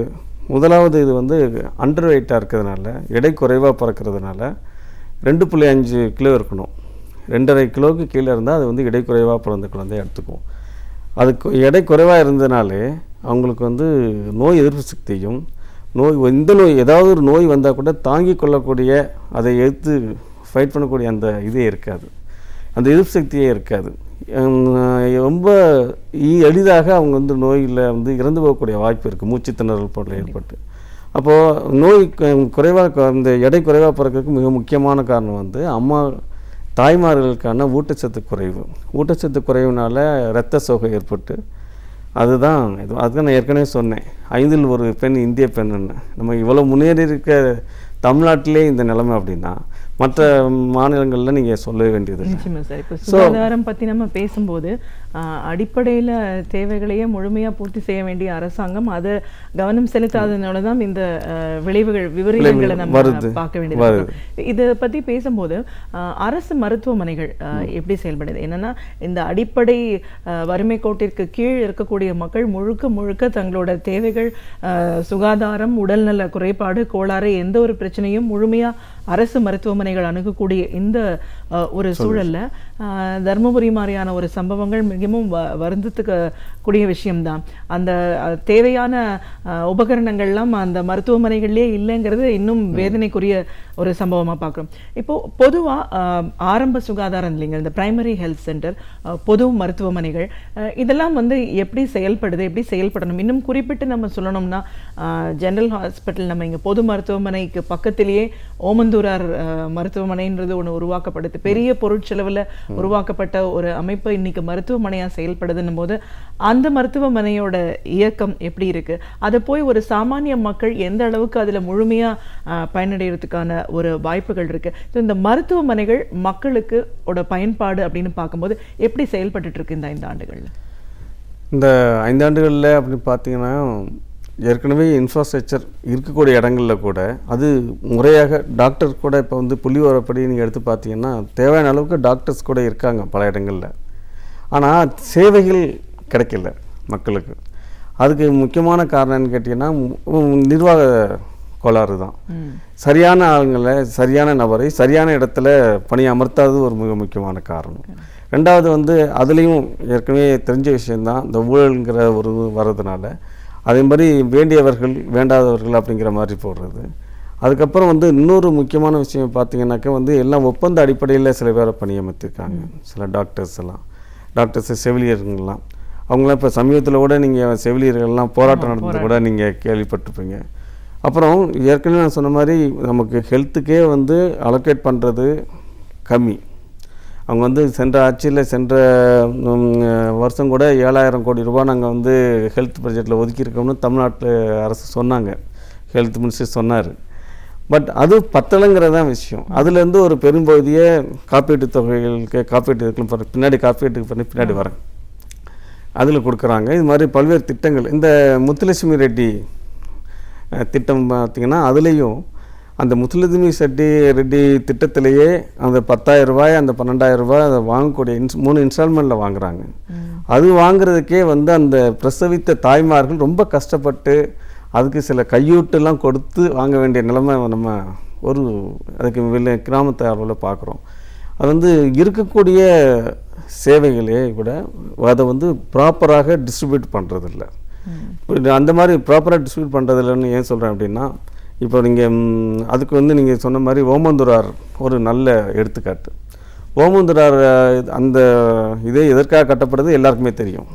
முதலாவது இது வந்து அண்டர் வெயிட்டாக இருக்கிறதுனால, எடை குறைவாக பறக்கிறதுனால 2.5 கிலோ இருக்கணும். 2.5 கிலோவுக்கு கீழே இருந்தால் அது வந்து எடை குறைவாக பிறந்த குழந்தைய எடுத்துக்கும். அதுக்கு எடை குறைவாக இருந்ததுனாலே அவங்களுக்கு வந்து நோய் எதிர்ப்பு சக்தியும், ஏதாவது ஒரு நோய் வந்தால் கூட தாங்கி கொள்ளக்கூடிய, அதை எதிர்த்து ஃபைட் பண்ணக்கூடிய அந்த இதே இருக்காது, அந்த எதிர்ப்பு சக்தியே இருக்காது. ரொம்ப எளிதாக அவங்க வந்து நோயில் வந்து இறந்து போகக்கூடிய வாய்ப்பு இருக்குது, மூச்சு திணறல் போல ஏற்பட்டு. அப்போது நோய் குறைவாக, இந்த எடை குறைவாக பிறக்கிறதுக்கு மிக முக்கியமான காரணம் வந்து தாய்மார்களுக்கான ஊட்டச்சத்து குறைவுனால இரத்த சோகை ஏற்பட்டு, அதுதான் நான் ஏற்கனவே சொன்னேன், 5ல் 1 பெண் இந்திய பெண்ணுன்னு. நம்ம இவ்வளோ முன்னேறி இருக்க தமிழ்நாட்டிலே இந்த நிலைமை அப்படின்னா மற்ற மாநிலங்களில் நீங்கள் சொல்ல வேண்டியது. நிச்சயமாக சார். இப்போ சுகாதாரம் பற்றி நம்ம பேசும்போது அடிப்படையில் தேவைகளையே முழுமையாக பூர்த்தி செய்ய வேண்டிய அரசாங்கம் அதை கவனம் செலுத்தாததுனால தான் இந்த விபரீதங்களை நம்ம பார்க்க வேண்டியது. இதை பற்றி பேசும்போது அரசு மருத்துவமனைகள் எப்படி செயல்படுது, என்னென்னா இந்த அடிப்படை வறுமை கோட்டிற்கு கீழ் இருக்கக்கூடிய மக்கள் முழுக்க தங்களோட தேவைகள், சுகாதாரம், உடல்நல குறைபாடு, கோளாறு, எந்த ஒரு பிரச்சனையும் முழுமையாக அரசு மருத்துவமனைகள் அணுகக்கூடிய இந்த ஒரு சூழல்ல தர்மபுரி மாதிரியான ஒரு சம்பவங்கள் மிகவும் வருந்தத்துக்கு கூடிய விஷயம்தான். அந்த தேவையான உபகரணங்கள்லாம் அந்த மருத்துவமனைகள்லேயே இல்லைங்கிறது இன்னும் வேதனைக்குரிய ஒரு சம்பவமாக பார்க்குறோம். இப்போது பொதுவாக ஆரம்ப சுகாதாரம் இல்லைங்க, இந்த பிரைமரி ஹெல்த் சென்டர், பொது மருத்துவமனைகள், இதெல்லாம் வந்து எப்படி செயல்படுது, எப்படி செயல்படணும்? இன்னும் குறிப்பிட்டு நம்ம சொல்லணும்னா ஜெனரல் ஹாஸ்பிட்டல், நம்ம இங்கே பொது மருத்துவமனைக்கு பக்கத்திலேயே ஓமந்தூரார் மருத்துவமனைன்றது ஒன்று உருவாக்கப்படுது. பெரிய பொருட்செலவில் உருவாக்கப்பட்ட ஒரு அமைப்பு இன்னைக்கு மருத்துவமனையாக செயல்படுதுன்னும் போது அந்த மருத்துவமனையோட இயக்கம் எப்படி இருக்கு, அதை போய் ஒரு சாமானிய மக்கள் எந்த அளவுக்கு அதில் முழுமையாக பயனடைகிறதுக்கான ஒரு வாய்ப்புகள் இருக்கு? இந்த மருத்துவமனைகள் மக்களுக்கு பயன்பாடு அப்படின்னு பார்க்கும்போது எப்படி செயல்பட்டு இருக்கு இந்த 5 ஆண்டுகளில்? இந்த 5 ஆண்டுகளில் அப்படின்னு பார்த்தீங்கன்னா ஏற்கனவே இன்ஃப்ராஸ்ட்ரக்சர் இருக்கக்கூடிய இடங்களில் கூட அது முறையாக டாக்டர் கூட இப்போ வந்து புள்ளிவிவரப்படி நீங்கள் எடுத்து பார்த்தீங்கன்னா தேவையான அளவுக்கு டாக்டர்ஸ் கூட இருக்காங்க பல இடங்களில். ஆனால் சேவைகள் கிடைக்கல மக்களுக்கு. அதுக்கு முக்கியமான காரணம்னு கேட்டிங்கன்னா நிர்வாக கோளாறு தான். சரியான ஆளுங்களை, சரியான நபரை சரியான இடத்துல பணி அமர்த்தாதது ஒரு மிக முக்கியமான காரணம். ரெண்டாவது வந்து அதுலேயும் ஏற்கனவே தெரிஞ்ச விஷயந்தான் இந்த ஊழல்ங்கிற ஒரு வர்றதுனால அதே மாதிரி வேண்டியவர்கள் வேண்டாதவர்கள் அப்படிங்கிற மாதிரி போடுறது. அதுக்கப்புறம் வந்து இன்னொரு முக்கியமான விஷயம் பார்த்திங்கனாக்கா வந்து எல்லாம் ஒப்பந்த அடிப்படையில் சில பேரை பணியமர்த்திருக்காங்க. சில டாக்டர்ஸ் செவிலியர்கள்லாம் அவங்களாம் இப்போ சமீபத்தில் கூட நீங்கள் செவிலியர்கள்லாம் போராட்டம் நடந்தது கூட நீங்கள் கேள்விப்பட்டிருப்பீங்க. அப்புறம் ஏற்கனவே நான் சொன்ன மாதிரி நமக்கு ஹெல்த்துக்கே வந்து அலோகேட் பண்ணுறது கம்மி. அவங்க வந்து சென்ற ஆட்சியில் சென்ற வருஷம் கூட 7,000 கோடி ரூபாய் நாங்கள் வந்து ஹெல்த் பட்ஜெட்டில் ஒதுக்கியிருக்கோம்னு தமிழ்நாட்டு அரசு சொன்னாங்க, ஹெல்த் மினிஸ்டர் சொன்னார். பட் அது பத்தலைங்கிறது தான் விஷயம். அதுலேருந்து ஒரு பெரும்பகுதியை காப்பீட்டு தொகைகளுக்கு காப்பீட்டுக்கு பண்ணி பின்னாடி வரேன் அதில் கொடுக்குறாங்க. இது மாதிரி பல்வேறு திட்டங்கள், இந்த முத்துலட்சுமி ரெட்டி திட்டம் பார்த்திங்கன்னா அதுலேயும் அந்த முத்துலட்சுமி ரெட்டி திட்டத்திலேயே அந்த 10,000 ரூபாய் அந்த 12,000 ரூபாய் அதை வாங்கக்கூடிய 3 இன்ஸ்டால்மெண்ட்டில் வாங்குகிறாங்க. அது வாங்குறதுக்கே வந்து அந்த பிரசவித்த தாய்மார்கள் ரொம்ப கஷ்டப்பட்டு அதுக்கு சில கையூட்டெல்லாம் கொடுத்து வாங்க வேண்டிய நிலைமை நம்ம அதுக்கு கிராமத்து அளவில் பார்க்குறோம். அது வந்து இருக்கக்கூடிய சேவைகளே கூட அதை வந்து ப்ராப்பராக டிஸ்ட்ரிபியூட் பண்ணுறதில்ல. அந்த மாதிரி ப்ராப்பராக டிஸ்ட்ரிபியூட் பண்ணுறதில்லன்னு ஏன் சொல்கிறேன் அப்படின்னா, இப்போ நீங்கள் அதுக்கு வந்து நீங்கள் சொன்ன மாதிரி ஓமந்தூரார் ஒரு நல்ல எடுத்துக்காட்டு. ஓமந்தூரார் அந்த இதே எதற்காக கட்டப்படுறது எல்லாருக்குமே தெரியும்.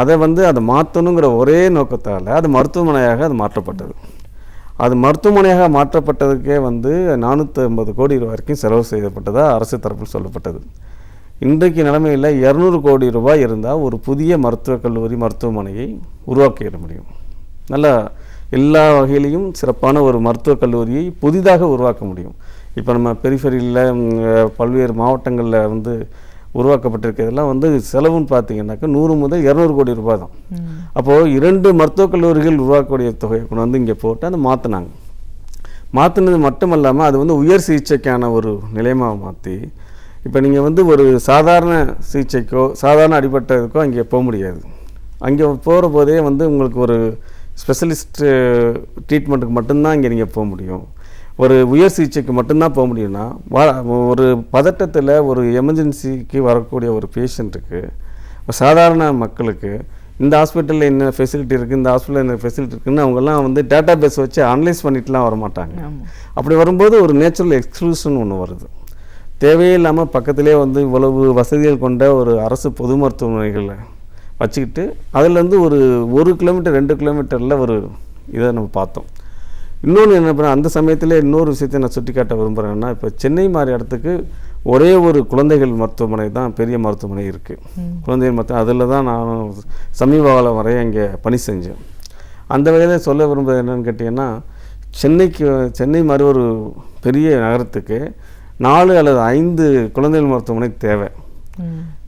அதை மாற்றணுங்கிற ஒரே நோக்கத்தால் அது மருத்துவமனையாக அது மாற்றப்பட்டது. அது மருத்துவமனையாக மாற்றப்பட்டதுக்கே 450 கோடி வரைக்கும் செலவு செய்யப்பட்டதாக அரசு தரப்பில் சொல்லப்பட்டது. இன்றைக்கு நிலைமையில் 200 கோடி ரூபாய் இருந்தால் ஒரு புதிய மருத்துவக் கல்லூரி மருத்துவமனையை உருவாக்கிட முடியும். நல்லா எல்லா வகையிலையும் சிறப்பான ஒரு மருத்துவக் கல்லூரியை புதிதாக உருவாக்க முடியும். இப்போ நம்ம பெரிஃபெரியில் பல்வேறு மாவட்டங்களில் உருவாக்கப்பட்டிருக்கிறதெல்லாம் செலவுன்னு பார்த்தீங்கன்னாக்கா 100 முதல் 200 கோடி ரூபாய் தான். அப்போது 2 மருத்துவக் கல்லூரிகள் உருவாக்கக்கூடிய தொகையை கொண்டு இங்கே போட்டு அதை மாற்றினது மட்டும் இல்லாமல் அது உயர் சிகிச்சைக்கான ஒரு நிலையமாக மாற்றி இப்போ நீங்கள் ஒரு சாதாரண சிகிச்சைக்கோ சாதாரண அடிப்பட்டதுக்கோ அங்கே போக முடியாது. அங்கே போகிற போதே உங்களுக்கு ஒரு ஸ்பெஷலிஸ்ட் ட்ரீட்மெண்ட்டுக்கு மட்டும்தான் இங்கே நீங்கள் போக முடியும். ஒரு உயர் சிகிச்சைக்கு மட்டும்தான் போக முடியும்னா ஒரு பதட்டத்தில் ஒரு எமர்ஜென்சிக்கு வரக்கூடிய ஒரு பேஷண்ட்டுக்கு சாதாரண மக்களுக்கு இந்த ஹாஸ்பிட்டலில் என்ன ஃபெசிலிட்டி இருக்குது, இந்த ஹாஸ்பிட்டலில் என்ன ஃபெசிலிட்டி இருக்குதுன்னு அவங்கெல்லாம் டேட்டா பேஸ் வச்சு அனலைஸ் பண்ணிட்டுலாம் வரமாட்டாங்க. அப்படி வரும்போது ஒரு நேச்சுரல் எக்ஸ்க்ளூஷன் ஒன்று வருது. தேவையே இல்லாமல் பக்கத்திலே இவ்வளவு வசதிகள் கொண்ட ஒரு அரசு பொது மருத்துவமனைகளை வச்சுக்கிட்டு அதுலேருந்து ஒரு 1 கிலோமீட்டர் 2 கிலோமீட்டரில் ஒரு இதை நம்ம பார்த்தோம். இன்னொன்று என்ன பண்ண அந்த சமயத்தில் இன்னொரு விஷயத்தை நான் சுட்டி காட்ட விரும்புகிறேன்னா, இப்போ சென்னை மாதிரி இடத்துக்கு ஒரே ஒரு குழந்தைகள் மருத்துவமனை தான் பெரிய மருத்துவமனை இருக்குது. குழந்தைகள் மருத்துவம் அதில் தான் நான் சமீப காலம் வரை அங்கே பணி செஞ்சேன். அந்த வகையில் சொல்ல விரும்புகிறது என்னென்னு கேட்டிங்கன்னா, சென்னை மாதிரி ஒரு பெரிய நகரத்துக்கு 4 அல்லது 5 குழந்தைகள் மருத்துவமனை தேவை.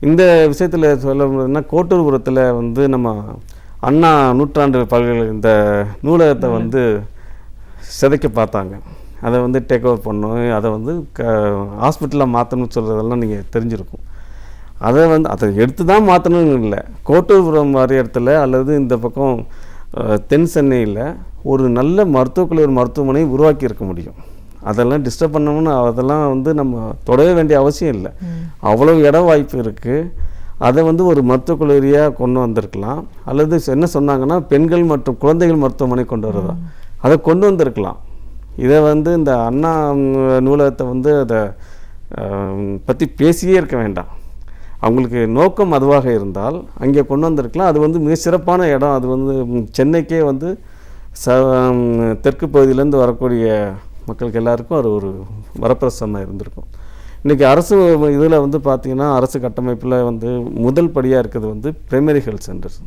இந்த விஷயத்தில் சொல்ல முடியுதுன்னா, கோட்டூர்புரத்தில் நம்ம அண்ணா நூற்றாண்டு பல்கலை இந்த நூலகத்தை சிதைக்க பார்த்தாங்க. அதை டேக் ஓவர் பண்ணணும், அதை ஹாஸ்பிட்டலில் மாற்றணும்னு சொல்கிறதெல்லாம் நீங்கள் தெரிஞ்சிருக்கும். அதை எடுத்து தான் மாற்றணும்னு இல்லை, கோட்டூர்புரம் மாதிரி இடத்துல அல்லது இந்த பக்கம் தென் சென்னையில் ஒரு நல்ல மருத்துவக் கல்லூரி மருத்துவமனை உருவாக்கி இருக்க முடியும். அதெல்லாம் டிஸ்டர்ப் பண்ணணும்னு அதெல்லாம் நம்ம தொடர வேண்டிய அவசியம் இல்லை. அவ்வளோ இட வாய்ப்பு இருக்குது. அதை ஒரு மருத்துவக் கல்லூரியாக கொண்டு வந்திருக்கலாம். அல்லது என்ன சொன்னாங்கன்னா, பெண்கள் மற்றும் குழந்தைகள் மருத்துவமனை கொண்டு வரதா அதை கொண்டு வந்திருக்கலாம். இதை இந்த அண்ணா நூலகத்தை அதை பற்றி பேசியே இருக்க வேண்டாம். அவங்களுக்கு நோக்கம் அதுவாக இருந்தால் அங்கே கொண்டு வந்திருக்கலாம். அது மிக சிறப்பான இடம். அது சென்னைக்கே தெற்கு பகுதியிலேருந்து வரக்கூடிய மக்களுக்கு எல்லாருக்கும் அது ஒரு வரப்பிரசாதமாக இருந்திருக்கும். இன்றைக்கி அரசு இதில் பார்த்திங்கன்னா, அரசு கட்டமைப்பில் முதல் படியாக இருக்கிறது பிரைமரி ஹெல்த் சென்டர்ஸ்,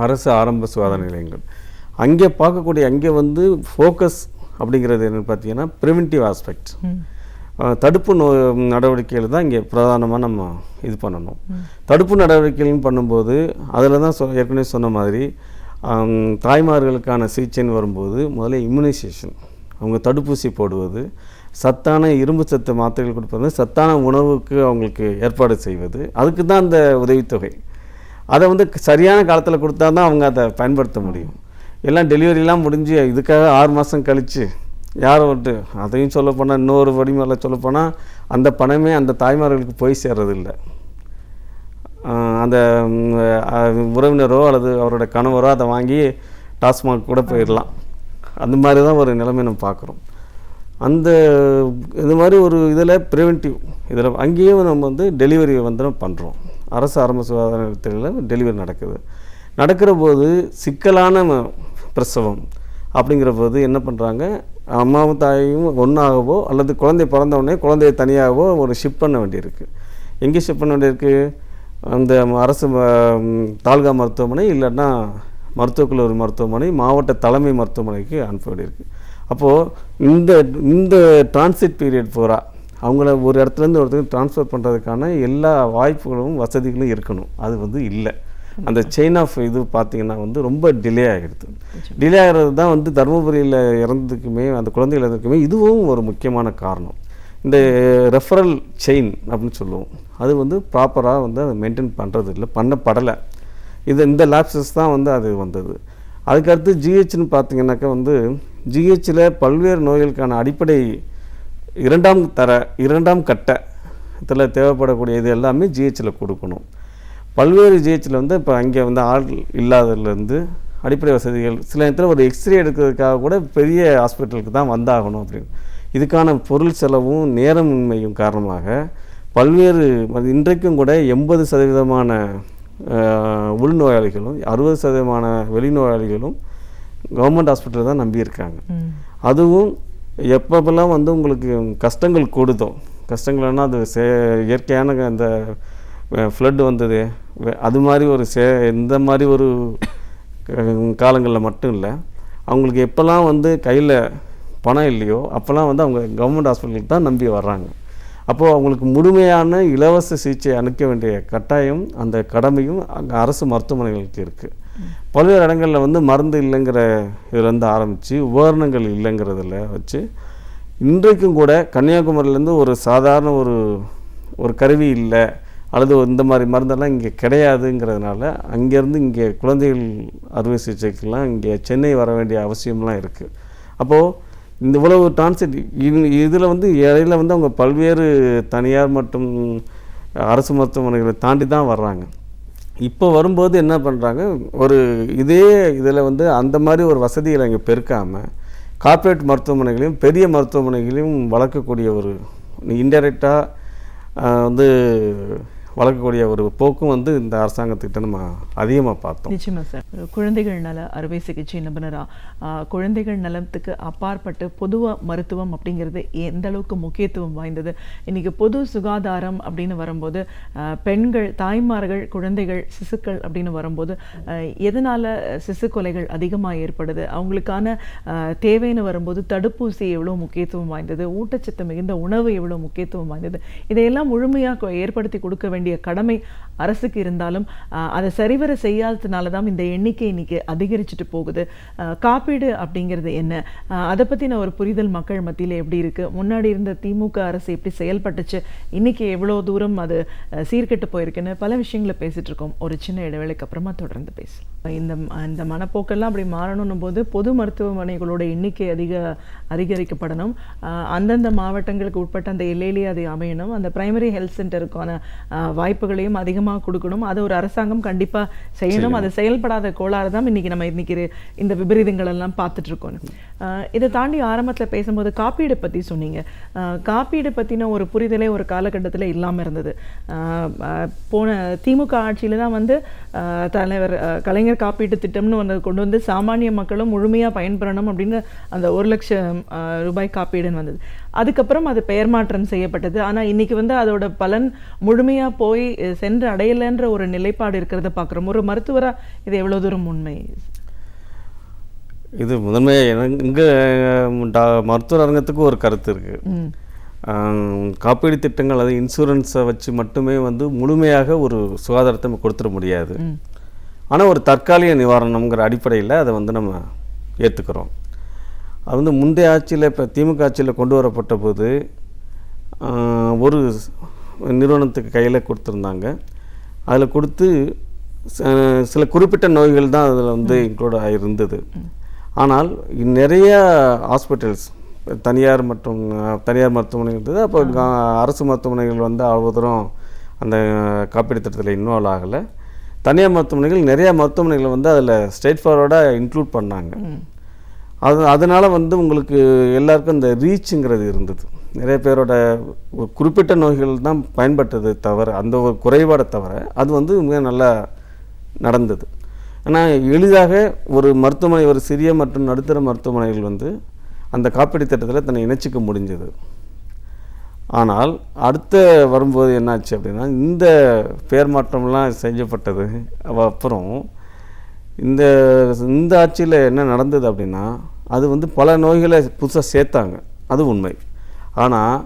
அரசு ஆரம்ப சுகாதார நிலையங்கள். அங்கே பார்க்கக்கூடிய அங்கே ஃபோக்கஸ் அப்படிங்கிறது என்னென்னு பார்த்தீங்கன்னா ப்ரிவென்டிவ் ஆஸ்பெக்ட், தடுப்பு நடவடிக்கைகள் தான் இங்கே பிரதானமாக நம்ம இது பண்ணணும். தடுப்பு நடவடிக்கைகள்னு பண்ணும்போது அதில் தான் ஏற்கனவே சொன்ன மாதிரி தாய்மார்களுக்கான சிகிச்சைன்னு வரும்போது முதல்ல இம்யூனைசேஷன், அவங்க தடுப்பூசி போடுவது, சத்தான இரும்பு சத்து மாத்திரைகள் கொடுப்பது, சத்தான உணவுக்கு அவங்களுக்கு ஏற்பாடு செய்வது, அதுக்கு தான் அந்த உதவித்தொகை. அதை சரியான காலத்தில் கொடுத்தா தான் அவங்க அதை பயன்படுத்த முடியும். எல்லாம் டெலிவரிலாம் முடிஞ்சு இதுக்காக 6 மாதம் கழித்து யாரை அதையும் சொல்லப்போனால் இன்னொரு வடிமையில் சொல்லப்போனால் அந்த பணமே அந்த தாய்மார்களுக்கு போய் சேர்றதில்லை. அந்த உறவினரோ அல்லது அவரோட கணவரோ அதை வாங்கி டாஸ்மாக் கூட போயிடலாம். அந்த மாதிரி தான் ஒரு நிலைமை நம்ம பார்க்குறோம். அந்த இது மாதிரி ஒரு இதில் ப்ரிவென்டிவ் இதில் அங்கேயும் நம்ம வந்து டெலிவரி வந்து நம்ம பண்ணுறோம். அரசு ஆரம்ப சுகாதார நிலையத்தில் டெலிவரி நடக்கிற போது சிக்கலான பிரசவம் அப்படிங்கிற போது என்ன பண்ணுறாங்க, அம்மாவும் தாயும் ஒன்றாகவோ அல்லது குழந்தை பிறந்தவுடனே குழந்தைய தனியாகவோ ஒரு ஷிஃப்ட் பண்ண வேண்டியிருக்கு. எங்கே ஷிஃப்ட் பண்ண வேண்டியிருக்கு? அந்த அரசு தாலுகா மருத்துவமனை இல்லைன்னா மருத்துவக் கல்லூரி மருத்துவமனை, மாவட்ட தலைமை மருத்துவமனைக்கு அனுப்ப வேண்டியிருக்கு. அப்போது இந்த டிரான்சிட் பீரியட் பூரா அவங்கள ஒரு இடத்துலேருந்து ஒருத்தருக்கு ட்ரான்ஸ்ஃபர் பண்ணுறதுக்கான எல்லா வாய்ப்புகளும் வசதிகளும் இருக்கணும். அது வந்து இல்லை. அந்த செயின் ஆஃப் இது பார்த்திங்கன்னா வந்து ரொம்ப டிலே ஆகிடுது. டிலே ஆகிறது தான் வந்து தருமபுரியில் இறந்ததுக்குமே அந்த குழந்தைகள் இறந்ததுக்குமே இதுவும் ஒரு முக்கியமான காரணம். இந்த ரெஃபரல் செயின் அப்படின்னு சொல்லுவோம், அது வந்து ப்ராப்பராக வந்து அதை மெயின்டைன் பண்ணுறது இல்லை, பண்ணப்படலை. இந்த லேப்சஸ் தான் வந்து அது வந்தது. அதுக்கடுத்து ஜிஹெச்னு பார்த்திங்கனாக்கா வந்து ஜிஹெச்சில் பல்வேறு நோய்களுக்கான அடிப்படை இரண்டாம் கட்டத்தில் தேவைப்படக்கூடிய இது எல்லாமே ஜிஹெச்சில் கொடுக்கணும். பல்வேறு ஜிஹெச்சில் வந்து இப்போ அங்கே வந்து ஆள் இல்லாததுலேருந்து அடிப்படை வசதிகள், சில நேரத்தில் ஒரு எக்ஸ்ரே எடுக்கிறதுக்காக கூட பெரிய ஹாஸ்பிட்டலுக்கு தான் வந்தாகணும் அப்படின்னு. இதுக்கான பொருள் செலவும் நேரமின்மையும் காரணமாக பல்வேறு இன்றைக்கும் கூட 80% உள்நோயாளிகளும் 60% வெளிநோயாளிகளும் கவர்மெண்ட் ஹாஸ்பிட்டல் தான் நம்பியிருக்காங்க. அதுவும் எப்பப்பெல்லாம் வந்து உங்களுக்கு கஷ்டங்கள் கூடுதோ, கஷ்டங்கள்னா அது இயற்கையான அந்த ஃப்ளட் வந்தது அது மாதிரி ஒரு இந்த மாதிரி ஒரு காலங்களில் மட்டும் இல்லை, அவங்களுக்கு எப்போல்லாம் வந்து கையில் பணம் இல்லையோ அப்போல்லாம் வந்து அவங்க கவர்மெண்ட் ஹாஸ்பிட்டலுக்கு தான் நம்பி வர்றாங்க. அப்போது அவங்களுக்கு முழுமையான இலவச சிகிச்சை அளிக்க வேண்டிய கட்டாயம், அந்த கடமையும் அங்கே அரசு மருத்துவமனைகளுக்கு இருக்குது. பல்வேறு இடங்களில் வந்து மருந்து இல்லைங்கிற இதுலேருந்து ஆரம்பித்து உபகரணங்கள் இல்லைங்கிறதில் வச்சு இன்றைக்கும் கூட கன்னியாகுமரியிலேருந்து ஒரு சாதாரண ஒரு கருவி இல்லை அல்லது இந்த மாதிரி மருந்தெல்லாம் இங்கே கிடையாதுங்கிறதுனால அங்கேருந்து இங்கே குழந்தைகள் அறுவை சிகிச்சைக்கெல்லாம் இங்கே சென்னை வர வேண்டிய அவசியம்லாம் இருக்குது. அப்போது இந்த இவ்வளவு டிரான்சிட் இதில் வந்து இடையில வந்து அவங்க பல்வேறு தனியார் மற்றும் அரசு மருத்துவமனைகளை தாண்டி தான் வர்றாங்க. இப்போ வரும்போது என்ன பண்ணுறாங்க, ஒரு இதே இதில் வந்து அந்த மாதிரி ஒரு வசதிகளை இங்கே பெருக்காமல் கார்ப்பரேட் மருத்துவமனைகளையும் பெரிய மருத்துவமனைகளையும் வளர்க்கக்கூடிய ஒரு இன்டைரக்டாக வந்து வளர்க்கக்கூடிய ஒரு போக்கும் வந்து இந்த அரசாங்கத்துக்கிட்ட நம்ம அதிகமாக பார்த்தோம். நிச்சயமாக சார், குழந்தைகள் நல அறுவை சிகிச்சை நிபுணராக குழந்தைகள் நலத்துக்கு அப்பாற்பட்டு பொதுவாக மருத்துவம் அப்படிங்கிறது எந்த அளவுக்கு முக்கியத்துவம் வாய்ந்தது. இன்றைக்கி பொது சுகாதாரம் அப்படின்னு வரும்போது பெண்கள், தாய்மார்கள், குழந்தைகள், சிசுக்கள் அப்படின்னு வரும்போது எதனால் சிசு கொலைகள் அதிகமாக ஏற்படுது, அவங்களுக்கான தேவைன்னு வரும்போது தடுப்பூசி எவ்வளோ முக்கியத்துவம் வாய்ந்தது, ஊட்டச்சத்து மிகுந்த உணவு எவ்வளோ முக்கியத்துவம் வாய்ந்தது, இதையெல்லாம் முழுமையாக ஏற்படுத்தி கொடுக்க வேண்டிய கடமை அரசுக்கு இருந்தாலும் அதை சரிவர செய்யாததுனால தான் இந்த எண்ணிக்கை இன்னைக்கு அதிகரிச்சுட்டு போகுது. காப்பீடு அப்படிங்கிறது என்ன, அதை பற்றின ஒரு புரிதல் மக்கள் மத்தியில் எப்படி இருக்குது, முன்னாடி இருந்த திமுக அரசு எப்படி செயல்பட்டுச்சு, இன்னைக்கு எவ்வளோ தூரம் அது சீர்கெட்டு போயிருக்குன்னு பல விஷயங்களை பேசிகிட்டு இருக்கோம். ஒரு சின்ன இடைவேளைக்கு அப்புறமா தொடர்ந்து பேசலாம். இந்த மனப்போக்கெல்லாம் அப்படி மாறணும் போது பொது மருத்துவமனைகளோட எண்ணிக்கை அதிகரிக்கப்படணும். அந்தந்த மாவட்டங்களுக்கு உட்பட்ட அந்த எல்லையிலேயே அது அமையணும். அந்த பிரைமரி ஹெல்த் சென்டருக்கான வாய்ப்புகளையும் அதிகமாக கொடுக்கணும். அதை ஒரு அரசாங்கம் கண்டிப்பாக செய்யணும். அது செயல்படாத கோளாறு தான் இன்னைக்கு இந்த விபரீதங்கள் எல்லாம் பார்த்துட்டு இருக்கோம். இதை தாண்டி ஆரம்பத்தில் பேசும்போது காப்பீடு பற்றி சொன்னீங்க. காப்பீடு பற்றின ஒரு புரிதலே ஒரு காலகட்டத்தில் இல்லாமல் இருந்தது. போன திமுக ஆட்சியில் தான் வந்து தலைவர் கலைஞர் காப்பீட்டு திட்டம்னு கொண்டு வந்து சாமானிய மக்களும் முழுமையாக பயன்பெறணும் அப்படின்னு அந்த 1 லட்சம் ரூபாய் காப்பீடுன்னு வந்தது. அதுக்கப்புறம் அது பெயர் மாற்றம் செய்யப்பட்டது. ஆனால் இன்னைக்கு வந்து அதோட பலன் முழுமையாக போய் சென்று அடையலைன்ற ஒரு நிலைப்பாடு இருக்கிறத பார்க்குறோம். ஒரு மருத்துவராக இது எவ்வளோ தூரம் உண்மை? இது முதன்மையாக இங்கே மருத்துவர் அரங்கத்துக்கு ஒரு கருத்து இருக்குது. காப்பீடு திட்டங்கள், அது இன்சூரன்ஸை வச்சு மட்டுமே வந்து முழுமையாக ஒரு சுகாதாரத்தை நம்ம கொடுத்துட முடியாது. ஆனால் ஒரு தற்காலிக நிவாரணம்ங்கிற அடிப்படையில் அதை வந்து நம்ம ஏற்றுக்கிறோம். அது வந்து முந்தைய ஆட்சியில், இப்போ திமுக ஆட்சியில் கொண்டு வரப்பட்ட போது ஒரு நிறுவனத்துக்கு கையில் கொடுத்துருந்தாங்க. அதில் கொடுத்து சில குறிப்பிட்ட நோய்கள் தான் அதில் வந்து இன்க்ளூட் ஆகிருந்தது. ஆனால் நிறைய ஹாஸ்பிட்டல்ஸ், தனியார் மருத்துவமனைகள் இருந்தது. அப்போ அரசு மருத்துவமனைகள் வந்து அவ்வளோ தூரம் அந்த காப்பீடு திட்டத்தில் இன்வால்வ் ஆகலை. தனியார் மருத்துவமனைகள் நிறையா மருத்துவமனைகளை வந்து அதில் ஸ்ட்ரெயிட் ஃபார்வர்டாக இன்க்ளூட் பண்ணாங்க. அதனால் வந்து உங்களுக்கு எல்லாருக்கும் இந்த ரீச்சுங்கிறது இருந்தது. நிறைய பேரோட குறிப்பிட்ட நோய்கள் தான் பயன்பட்டது தவிர, அந்த ஒரு குறைபாடை தவிர அது வந்து மிக நல்லா நடந்தது. ஆனால் எளிதாக ஒரு மருத்துவமனை, ஒரு சிறிய மற்றும் நடுத்தர மருத்துவமனைகள் வந்து அந்த காப்பீடு திட்டத்தில் தன்னை இணைச்சிக்க முடிஞ்சது. ஆனால் அடுத்த வரும்போது என்னாச்சு அப்படின்னா, இந்த பேர் மாற்றம்லாம் செஞ்சப்பட்டது அப்புறம் இந்த ஆட்சியில் என்ன நடந்தது அப்படின்னா, அது வந்து பல நோய்களை புதுசாக சேர்த்தாங்க, அது உண்மை. ஆனால்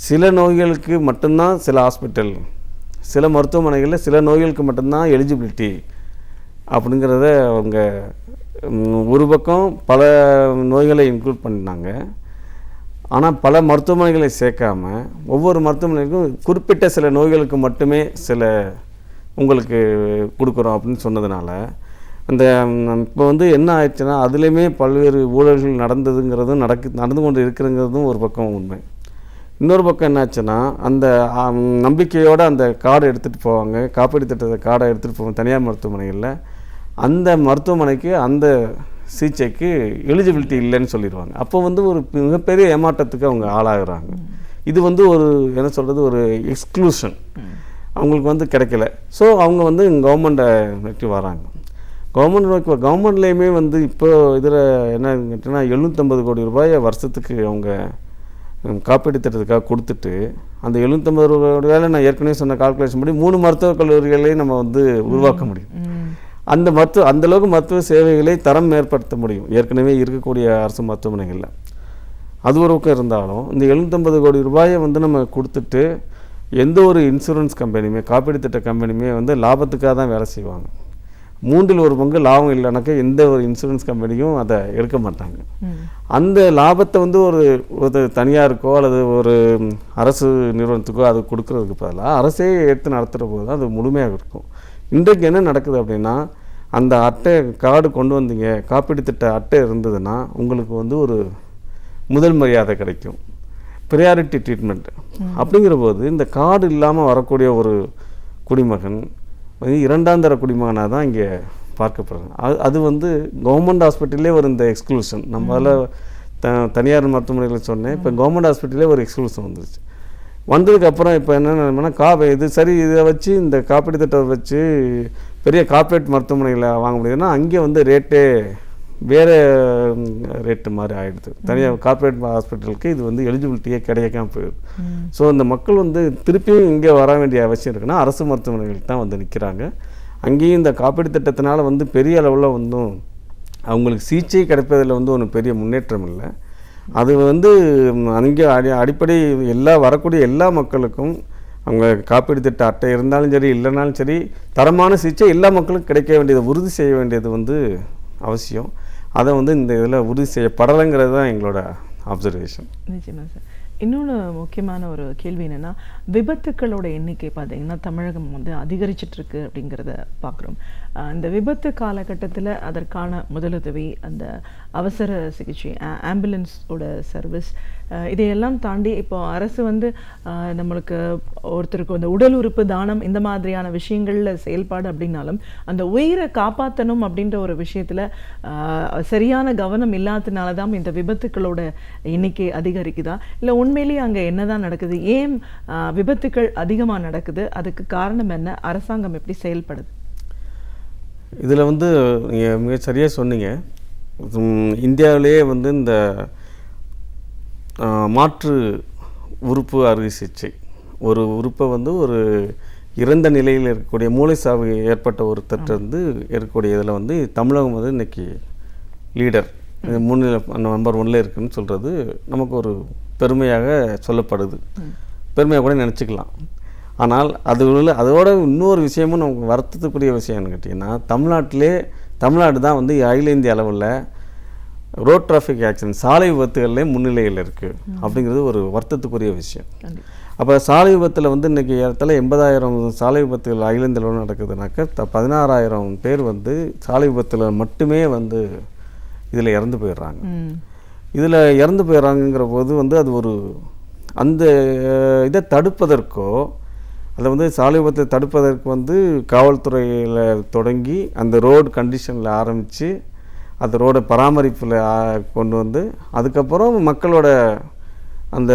சில நோய்களுக்கு மட்டும்தான் சில ஹாஸ்பிட்டல், சில மருத்துவமனைகளில் சில நோய்களுக்கு மட்டும்தான் எலிஜிபிலிட்டி அப்படிங்கிறத அவங்க ஒரு பக்கம் பல நோய்களை இன்க்ளூட் பண்ணினாங்க. ஆனால் பல மருத்துவமனைகளை சேர்க்காம ஒவ்வொரு மருத்துவமனைக்கும் குறிப்பிட்ட சில நோய்களுக்கு மட்டுமே சில உங்களுக்கு கொடுக்குறோம் அப்படின்னு சொன்னதுனால அந்த இப்போ வந்து என்ன ஆயிடுச்சுன்னா, அதுலேயுமே பல்வேறு ஊழல்கள் நடந்ததுங்கிறதும் நடந்து கொண்டு இருக்கிறங்கிறதும் ஒரு பக்கம் உண்மை. இன்னொரு பக்கம் என்னாச்சுன்னா, அந்த நம்பிக்கையோடு அந்த கார்டை எடுத்துகிட்டு போவாங்க, காப்பீடு திட்டத்தை கார்டை எடுத்துகிட்டு போவாங்க தனியார் மருத்துவமனைகளில். அந்த மருத்துவமனைக்கு அந்த சிகிச்சைக்கு எலிஜிபிலிட்டி இல்லைன்னு சொல்லிடுவாங்க. அப்போ வந்து ஒரு மிகப்பெரிய ஏமாற்றத்துக்கு அவங்க ஆளாகிறாங்க. இது வந்து ஒரு என்ன சொல்கிறது, ஒரு எக்ஸ்க்ளூஷன் அவங்களுக்கு வந்து கிடைக்கல. ஸோ அவங்க வந்து கவர்மெண்ட்டை நோக்கி வராங்க. கவர்மெண்ட்லேயுமே வந்து இப்போ இதில் என்ன கேட்டிங்கன்னா, 750 கோடி ரூபாயை வருஷத்துக்கு அவங்க காப்பீடு திட்டத்துக்காக கொடுத்துட்டு, அந்த 750 கோடி ரூபாயில் நான் ஏற்கனவே சொன்ன கால்குலேஷன் படி 3 மருத்துவக் கல்லூரிகளையும் நம்ம வந்து உருவாக்க முடியும். அந்தளவுக்கு மருத்துவ சேவைகளை தரம் மேற்படுத்த முடியும் ஏற்கனவே இருக்கக்கூடிய அரசு மருத்துவமனைகளில். அது ஒரு பக்கம் இருந்தாலும் இந்த 750 கோடி ரூபாயை வந்து நம்ம கொடுத்துட்டு எந்த ஒரு இன்சூரன்ஸ் கம்பெனியுமே, காப்பீடு திட்ட கம்பெனியுமே வந்து லாபத்துக்காக தான் வேலை செய்வாங்க. 1/3 பங்கு லாபம் இல்லைனாக்கா எந்த ஒரு இன்சூரன்ஸ் கம்பெனியும் அதை எடுக்க மாட்டாங்க. அந்த லாபத்தை வந்து ஒரு தனியாருக்கோ அல்லது ஒரு அரசு நிறுவனத்துக்கோ அது கொடுக்கறதுக்கு பதிலாக அரசே எடுத்து நடத்துகிற போது தான் அது முழுமையாக இருக்கும். இன்றைக்கு என்ன நடக்குது அப்படின்னா, அந்த அட்டை கார்டு கொண்டு வந்தீங்க, காப்பீடு திட்ட அட்டை இருந்ததுன்னா உங்களுக்கு வந்து ஒரு முதல் மரியாதை கிடைக்கும், ப்ரையாரிட்டி ட்ரீட்மெண்ட். அப்படிங்கிற போது இந்த கார்டு இல்லாமல் வரக்கூடிய ஒரு குடிமகன் இரண்டாம் தர குடிமகனாக தான் இங்கே பார்க்கப்படுறாங்க. அது வந்து கவர்மெண்ட் ஹாஸ்பிட்டல்லே ஒரு இந்த எக்ஸ்க்ளூஷன். நம்மளால் தனியார் மருத்துவமனைகள் சொன்னேன், இப்போ கவர்மெண்ட் ஹாஸ்பிட்டலே ஒரு எக்ஸ்க்ளூஷன் வந்துருச்சு. வந்ததுக்கப்புறம் இப்போ என்னென்னா இது சரி, இதை வச்சு இந்த காப்பீடு திட்டத்தை வச்சு பெரிய கார்ப்பரேட் மருத்துவமனைகளை வாங்க முடியுதுன்னா அங்கே வந்து ரேட்டே வேறு ரேட்டு மாதிரி ஆகிடுது. தனியாக கார்ப்பரேட் ஹாஸ்பிட்டலுக்கு இது வந்து எலிஜிபிலிட்டியே கிடைக்காம போயிடுது. ஸோ இந்த மக்கள் வந்து திருப்பியும் இங்கே வர வேண்டிய அவசியம் இருக்குன்னா அரசு மருத்துவமனைகளுக்கு தான் வந்து நிற்கிறாங்க. அங்கேயும் இந்த காப்பீடு திட்டத்தினால் வந்து பெரிய அளவில் வந்தும் அவங்களுக்கு சிகிச்சை கிடைப்பதில் வந்து ஒரு பெரிய முன்னேற்றம் இல்லை. அது வந்து அங்கே அடிப்படை வரக்கூடிய எல்லா மக்களுக்கும் அவங்க காப்பீடு திட்ட அட்டை இருந்தாலும் சரி இல்லைனாலும் சரி தரமான சிகிச்சை எல்லா மக்களுக்கும் கிடைக்க வேண்டியதை உறுதி செய்ய வேண்டியது வந்து அவசியம். அதை வந்து இந்த இதில் உறுதி செய்யப்படலைங்கிறது தான் எங்களோட அப்சர்வேஷன். நிச்சயமாக சார். இன்னொன்று முக்கியமான ஒரு கேள்வி என்னென்னா, விபத்துக்களோட எண்ணிக்கை பார்த்தீங்கன்னா தமிழகம் வந்து அதிகரிச்சிட்ருக்கு அப்படிங்கிறத பார்க்குறோம். இந்த விபத்து காலகட்டத்தில் அதற்கான முதலுதவி, அந்த அவசர சிகிச்சை, ஆம்புலன்ஸோட சர்வீஸ், இதையெல்லாம் தாண்டி இப்போ அரசு வந்து நம்மளுக்கு ஒருத்தருக்கு அந்த உடல் உறுப்பு தானம் இந்த மாதிரியான விஷயங்களில் செயல்பாடு அப்படின்னாலும் அந்த உயிரை காப்பாற்றணும் அப்படின்ற ஒரு விஷயத்தில் சரியான கவனம் இல்லாததுனால தான் இந்த விபத்துக்களோட எண்ணிக்கை அதிகரிக்குதா, இல்லை உண்மையிலேயே அங்கே என்னதான் நடக்குது, ஏன் விபத்துக்கள் அதிகமாக நடக்குது, அதுக்கு காரணம் என்ன, அரசாங்கம் எப்படி செயல்படுது? இதில் வந்து நீங்கள் மிக சரியாக சொன்னீங்க. இந்தியாவிலேயே வந்து இந்த மாற்று உறுப்பு அறுவை சிகிச்சை, ஒரு உறுப்பை வந்து ஒரு இறந்த நிலையில் இருக்கக்கூடிய மூளை சாவு ஏற்பட்ட ஒருத்தர் வந்து இருக்கக்கூடிய இதில் வந்து தமிழகம் வந்து இன்றைக்கி லீடர், நம்பர் 1ல் இருக்குதுன்னு சொல்கிறது நமக்கு ஒரு பெருமையாக சொல்லப்படுது. பெருமையாக கூட நினச்சிக்கலாம். ஆனால் அதோட இன்னொரு விஷயமும் நமக்கு வருத்தத்துக்குரிய விஷயம்னு கேட்டிங்கன்னா, தமிழ்நாடு தான் வந்து அகில இந்திய அளவில் ரோட் டிராஃபிக் ஆக்சிடென்ட், சாலை விபத்துகளிலே முன்னிலையில் இருக்குது அப்படிங்கிறது ஒரு வருத்தத்துக்குரிய விஷயம். அப்போ சாலை விபத்தில் வந்து இன்றைக்கி இடத்துல 80,000 சாலை விபத்துகள் அகில இந்திய அளவில் நடக்குதுனாக்கா 16,000 பேர் வந்து சாலை விபத்தில் மட்டுமே வந்து இதில் இறந்து போயிடுறாங்க. இதில் இறந்து போயிடுறாங்கங்கிற போது வந்து அது ஒரு அந்த இதை தடுப்பதற்கோ அதில் வந்து சாலை விபத்தை தடுப்பதற்கு வந்து காவல்துறையில் தொடங்கி அந்த ரோடு கண்டிஷனில் ஆரம்பித்து அந்த ரோடை பராமரிப்பில் கொண்டு வந்து அதுக்கப்புறம் மக்களோட அந்த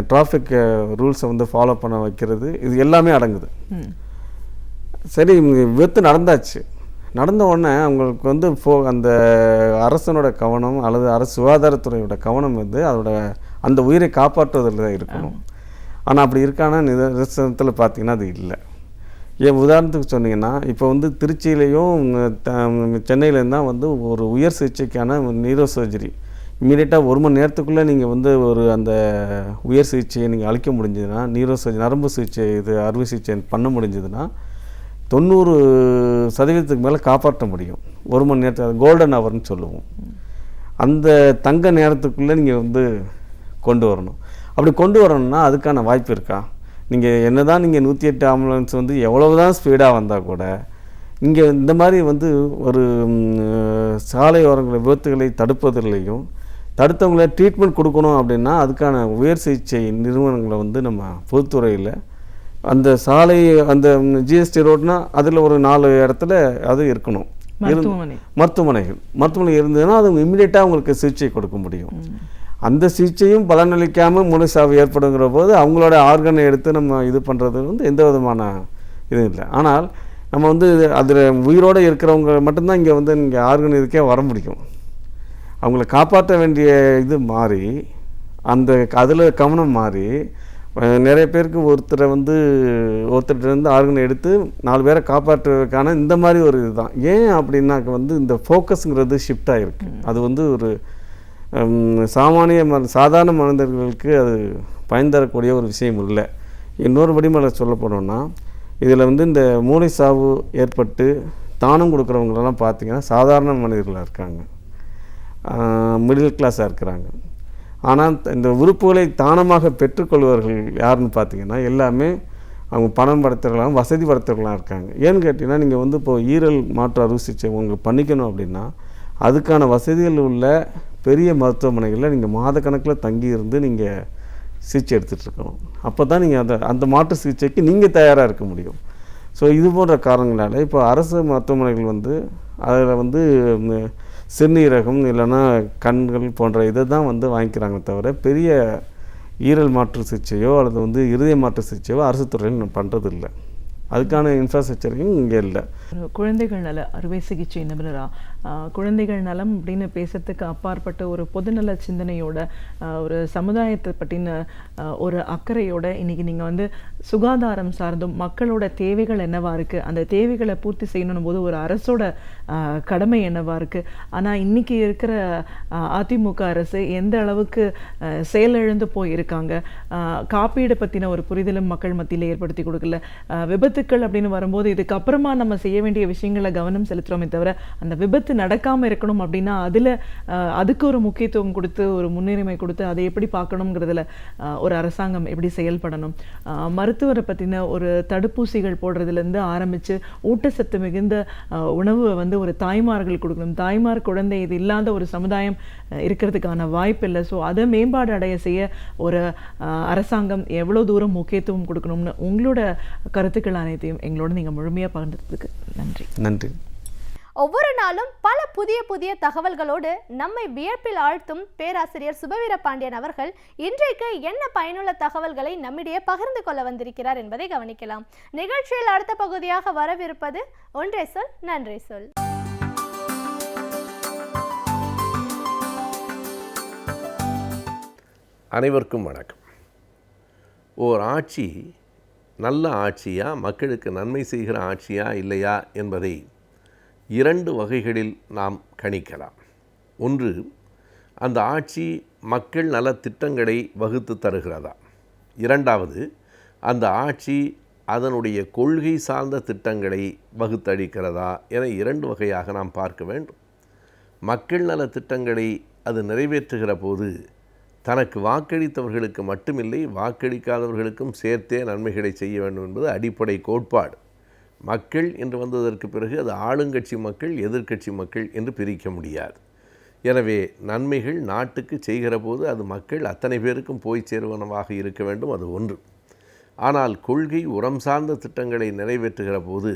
டிராஃபிக் ரூல்ஸை வந்து ஃபாலோ பண்ண வைக்கிறது, இது எல்லாமே அடங்குது. சரி, விபத்து நடந்தாச்சு. நடந்த உடனே அவங்களுக்கு வந்து அந்த அரசனோட கவனம் அல்லது அரசு சுகாதாரத்துறையோட கவனம் வந்து அதோட அந்த உயிரை காப்பாற்றுவதில் தான் இருக்கணும். ஆனால் அப்படி இருக்கானா நிதர்சனத்தில் பார்த்தீங்கன்னா அது இல்லை. ஏன் உதாரணத்துக்கு சொன்னீங்கன்னா, இப்போ வந்து திருச்சியிலையும் சென்னையிலேயும் தான் வந்து ஒரு உயர் சிகிச்சைக்கான நியூரோ சர்ஜரி இம்மீடியட்டாக 1 மணி நேரத்துக்குள்ளே நீங்கள் வந்து அந்த உயர் சிகிச்சையை நீங்கள் அளிக்க முடிஞ்சதுன்னா, நியூரோ சர்ஜரி நரம்பு சிகிச்சை இது அறுவை சிகிச்சை பண்ண முடிஞ்சதுன்னா 90% மேலே காப்பாற்ற முடியும். 1 மணி நேரத்துக்கு கோல்டன் ஹவர்னு சொல்லுவோம். அந்த தங்க நேரத்துக்குள்ளே நீங்கள் வந்து கொண்டு வரணும். அப்படி கொண்டு வரணும்னா அதுக்கான வாய்ப்பு இருக்கா? நீங்கள் என்ன தான் நீங்கள் 108 ஆம்புலன்ஸ் வந்து எவ்வளவு தான் ஸ்பீடாக வந்தால் கூட இங்கே இந்த மாதிரி வந்து ஒரு சாலையோரங்களை விபத்துகளை தடுப்பதில்லையும் தடுத்தவங்களை ட்ரீட்மெண்ட் கொடுக்கணும் அப்படின்னா அதுக்கான உயர் சிகிச்சை நிறுவனங்களை வந்து நம்ம பொதுத்துறையில் அந்த சாலை அந்த ஜிஎஸ்டி ரோட்னா அதில் ஒரு 4 இடத்துல அது இருக்கணும். மருத்துவமனை இருந்ததுன்னா அது இம்மிடியட்டாக அவங்களுக்கு சிகிச்சை கொடுக்க முடியும். அந்த சிகிச்சையும் பலனளிக்காமல் மூளைசாவு ஏற்படுங்கிற போது அவங்களோட ஆர்கனை எடுத்து நம்ம இது பண்ணுறது வந்து எந்த விதமான இதுவும் இல்லை. ஆனால் நம்ம வந்து அதில் உயிரோடு இருக்கிறவங்க மட்டும்தான் இங்கே வந்து இங்கே ஆர்கன் இதுக்கே வர முடியும். அவங்கள காப்பாற்ற வேண்டிய இது மாறி அந்த அதில் கவனம் மாறி நிறைய பேருக்கு ஒருத்தர்கிட்ட ஆர்கனை எடுத்து 4 பேரை காப்பாற்றுவதற்கான இந்த மாதிரி ஒரு இதுதான். ஏன் அப்படின்னாக்க வந்து இந்த ஃபோக்கஸுங்கிறது ஷிஃப்ட் ஆகிருக்கு. அது வந்து ஒரு சாதாரண மனிதர்களுக்கு அது பயன் தரக்கூடிய ஒரு விஷயம் இல்லை. இன்னொரு படிமலை சொல்ல போனோம்னா, இதில் வந்து இந்த மூளை சாவு ஏற்பட்டு தானம் கொடுக்குறவங்களெல்லாம் பார்த்திங்கன்னா சாதாரண மனிதர்களாக இருக்காங்க, மிடில் கிளாஸாக இருக்கிறாங்க. ஆனால் இந்த உறுப்புகளை தானமாக பெற்றுக்கொள்வர்கள் யாருன்னு பார்த்திங்கன்னா எல்லாமே அவங்க பணம் படைத்தவர்களாக வசதி படைத்தவர்களாக இருக்காங்க. ஏன்னு கேட்டிங்கன்னா, நீங்கள் வந்து இப்போது ஈரல் மாற்று அறுவை சிகிச்சை உங்களுக்கு பண்ணிக்கணும் அப்படின்னா அதுக்கான வசதிகள் உள்ள பெரிய மருத்துவமனைகளில் நீங்கள் மாதக்கணக்கில் தங்கி இருந்து நீங்கள் சிகிச்சை எடுத்துகிட்ருக்கணும். அப்போ தான் நீங்கள் அந்த மாற்று சிகிச்சைக்கு நீங்கள் தயாராக இருக்க முடியும். ஸோ இது போன்ற காரணங்களால் இப்போ அரசு மருத்துவமனைகள் வந்து அதில் வந்து சிறுநீரகம் இல்லைன்னா கண்கள் போன்ற இதை தான் வந்து வாங்கிக்கிறாங்க தவிர பெரிய ஈரல் மாற்று சிகிச்சையோ அல்லது வந்து இருதய மாற்று சிகிச்சையோ அரசு துறையில் பண்ணுறதில்லை. அதுக்கான இன்ஃப்ராஸ்ட்ரக்சரையும் இங்கே இல்லை. குழந்தைகள் நல அறுவை சிகிச்சை நிபுணராக குழந்தைகள் நலம் அப்படின்னு பேசுறதுக்கு அப்பாற்பட்ட ஒரு பொதுநல சிந்தனையோட ஒரு சமுதாயத்தை பற்றின ஒரு அக்கறையோட இன்னைக்கு நீங்கள் வந்து சுகாதாரம் சார்ந்தும் மக்களோட தேவைகள் என்னவா இருக்குது, அந்த தேவைகளை பூர்த்தி செய்யணும் போது ஒரு அரசோட கடமை என்னவா இருக்குது. ஆனால் இன்னைக்கு இருக்கிற அதிமுக அரசு எந்த அளவுக்கு செயலிழந்து போயிருக்காங்க, காப்பீடு பற்றின ஒரு புரிதலும் மக்கள் மத்தியில் ஏற்படுத்தி கொடுக்கல. விபத்துக்கள் அப்படின்னு வரும்போது இதுக்கப்புறமா நம்ம செய்ய வேண்டிய விஷயங்களை கவனம் செலுத்துகிறோமே தவிர அந்த விபத்து நடக்காமல் இருக்கணும் அப்படின்னா அதுக்கு ஒரு முக்கியத்துவம் கொடுத்து ஒரு முன்னுரிமை கொடுத்து அதை எப்படி பார்க்கணுங்கிறதுல ஒரு அரசாங்கம் எப்படி செயல்படணும். மருத்துவரை பற்றின ஒரு தடுப்பூசிகள் போடுறதுலேருந்து ஆரம்பித்து ஊட்டச்சத்து மிகுந்த உணவை வந்து ஒரு தாய்மார்கள் கொடுக்கணும். தாய்மார் குழந்தை இது இல்லாத ஒரு சமுதாயம் இருக்கிறதுக்கான வாய்ப்பு இல்லை. ஸோ அதை மேம்பாடு அடைய செய்ய ஒரு அரசாங்கம் எவ்வளோ தூரம் முக்கியத்துவம் கொடுக்கணும்னு உங்களோட கருத்துக்கள் அனைத்தையும் எங்களோட நீங்கள் முழுமையாக பகிர்ந்ததுக்கு நன்றி. நன்றி. ஒவ்வொரு நாளும் பல புதிய தகவல்களோடு நம்மை வியப்பில் ஆழ்த்தும் பேராசிரியர் சுபவீர பாண்டியன் அவர்கள் இன்றைக்கு என்ன பயனுள்ள தகவல்களை நம்மிடையே பகிர்ந்து கொள்ள வந்திருக்கிறார் என்பதை கவனிக்கலாம். நிகழ்ச்சியில் அடுத்த பகுதியாக வரவிருப்பது ஒன்றே சொல் நன்றே சொல். அனைவருக்கும் வணக்கம். ஓர் ஆட்சி நல்ல ஆட்சியா, மக்களுக்கு நன்மை செய்கிற ஆட்சியா இல்லையா என்பதை 2 வகைகளில் நாம் கணிக்கலாம். ஒன்று, அந்த ஆட்சி மக்கள் நலத்திட்டங்களை வகுத்து தருகிறதா. இரண்டாவது, அந்த ஆட்சி அதனுடைய கொள்கை சார்ந்த திட்டங்களை வகுத்தளிக்கிறதா என 2 வகையாக நாம் பார்க்க வேண்டும். மக்கள் நலத்திட்டங்களை அது நிறைவேற்றுகிற போது தனக்கு வாக்களித்தவர்களுக்கு மட்டுமில்லை, வாக்களிக்காதவர்களுக்கும் சேர்த்தே நன்மைகளை செய்ய வேண்டும் என்பது அடிப்படை கோட்பாடு. மக்கள் என்று வந்ததற்கு பிறகு அது ஆளுங்கட்சி மக்கள், எதிர்க்கட்சி மக்கள் என்று பிரிக்க முடியாது. எனவே நன்மைகள் நாட்டுக்கு செய்கிற போது அது மக்கள் அத்தனை பேருக்கும் போய் சேருவனவாக இருக்க வேண்டும். அது ஒன்று. ஆனால் கொள்கை உரம் சார்ந்த திட்டங்களை நிறைவேற்றுகிற போது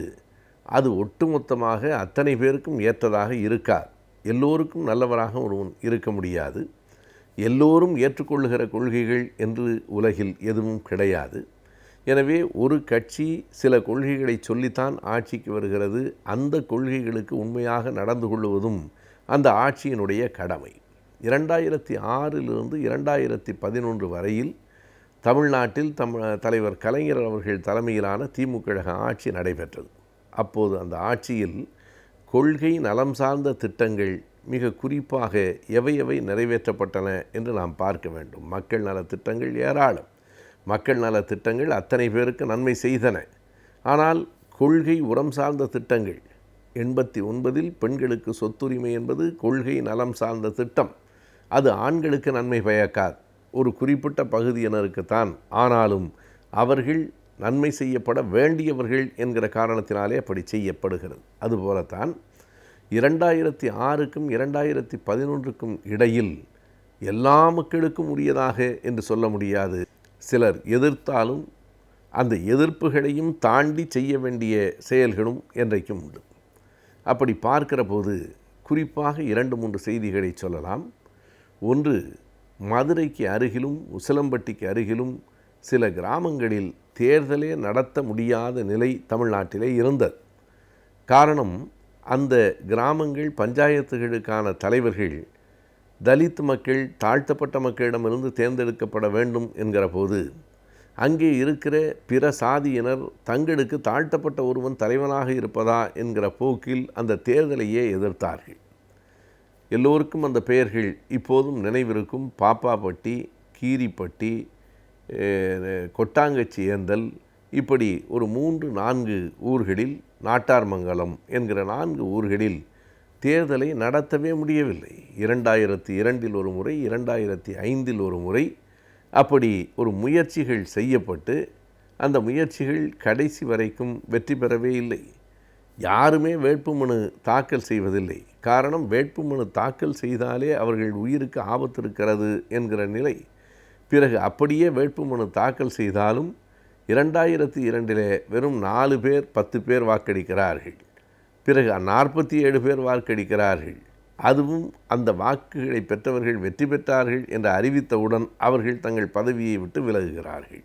அது ஒட்டுமொத்தமாக அத்தனை பேருக்கும் ஏற்றதாக இருக்காது. எல்லோருக்கும் நல்லவராக ஒருவன் இருக்க முடியாது. எல்லோரும் ஏற்றுக்கொள்ளுகிற கொள்கைகள் என்று உலகில் எதுவும் கிடையாது. எனவே ஒரு கட்சி சில கொள்கைகளை சொல்லித்தான் ஆட்சிக்கு வருகிறது. அந்த கொள்கைகளுக்கு உண்மையாக நடந்து கொள்வதும் அந்த ஆட்சியினுடைய கடமை. 2006 2011 வரையில் தமிழ்நாட்டில் தலைவர் கலைஞர் அவர்கள் தலைமையிலான திமுக கழக ஆட்சி நடைபெற்றது. அப்போது அந்த ஆட்சியில் கொள்கை நலம் சார்ந்த திட்டங்கள் மிக குறிப்பாக எவை நிறைவேற்றப்பட்டன என்று நாம் பார்க்க வேண்டும். மக்கள் நல திட்டங்கள் ஏராளம். மக்கள் நல திட்டங்கள் அத்தனை பேருக்கு நன்மை செய்தன. ஆனால் கொள்கை உரம் சார்ந்த திட்டங்கள் 89 பெண்களுக்கு சொத்துரிமை என்பது கொள்கை நலம் சார்ந்த திட்டம். அது ஆண்களுக்கு நன்மை பயக்காது, ஒரு குறிப்பிட்ட பகுதியினருக்குத்தான். ஆனாலும் அவர்கள் நன்மை செய்யப்பட வேண்டியவர்கள் என்கிற காரணத்தினாலே அப்படி செய்யப்படுகிறது. அதுபோலத்தான் 2006க்கும் 2011க்கும் இடையில் எல்லா மக்களுக்கும் உரியதாக என்று சொல்ல முடியாது. சிலர் எதிர்த்தாலும் அந்த எதிர்ப்புகளையும் தாண்டி செய்ய வேண்டிய செயல்களும் என்றைக்கும் உண்டு. அப்படி பார்க்கிற போது குறிப்பாக 2-3 செய்திகளை சொல்லலாம். ஒன்று, மதுரைக்கு அருகிலும் உசிலம்பட்டிக்கு அருகிலும் சில கிராமங்களில் தேர்தலே நடத்த முடியாத நிலை தமிழ்நாட்டிலே இருந்தது. காரணம், அந்த கிராமங்கள் பஞ்சாயத்துகளுக்கான தலைவர்கள் தலித் மக்கள், தாழ்த்தப்பட்ட மக்களிடமிருந்து தேர்ந்தெடுக்கப்பட வேண்டும் என்கிற போது அங்கே இருக்கிற பிற சாதியினர் தங்களுக்கு தாழ்த்தப்பட்ட ஒருவன் தலைவனாக இருப்பதா என்கிற போக்கில் அந்த தேர்தலையே எதிர்த்தார்கள். எல்லோருக்கும் அந்த பெயர்கள் இப்போதும் நினைவிருக்கும். பாப்பாப்பட்டி, கீரிப்பட்டி, கொட்டாங்கச்சி ஏந்தல், இப்படி ஒரு 3-4 ஊர்களில், நாட்டார்மங்கலம் என்கிற 4 ஊர்களில் தேர்தலை நடத்தவே முடியவில்லை. 2002 ஒரு முறை, 2005 ஒரு முறை, அப்படி ஒரு முயற்சிகள் செய்யப்பட்டு அந்த முயற்சிகள் கடைசி வரைக்கும் வெற்றி பெறவே இல்லை. யாருமே வேட்புமனு தாக்கல் செய்வதில்லை. காரணம், வேட்புமனு தாக்கல் செய்தாலே அவர்கள் உயிருக்கு ஆபத்து இருக்கிறது என்கிற நிலை. பிறகு அப்படியே வேட்புமனு தாக்கல் செய்தாலும் 2002 வெறும் 4 பேர் 10 பேர் வாக்களிக்கிறார்கள். பிறகு 47 பேர் வாக்களிக்கிறார்கள். அதுவும் அந்த வாக்குகளை பெற்றவர்கள் வெற்றி பெற்றார்கள் என்று அறிவித்தவுடன் அவர்கள் தங்கள் பதவியை விட்டு விலகுகிறார்கள்.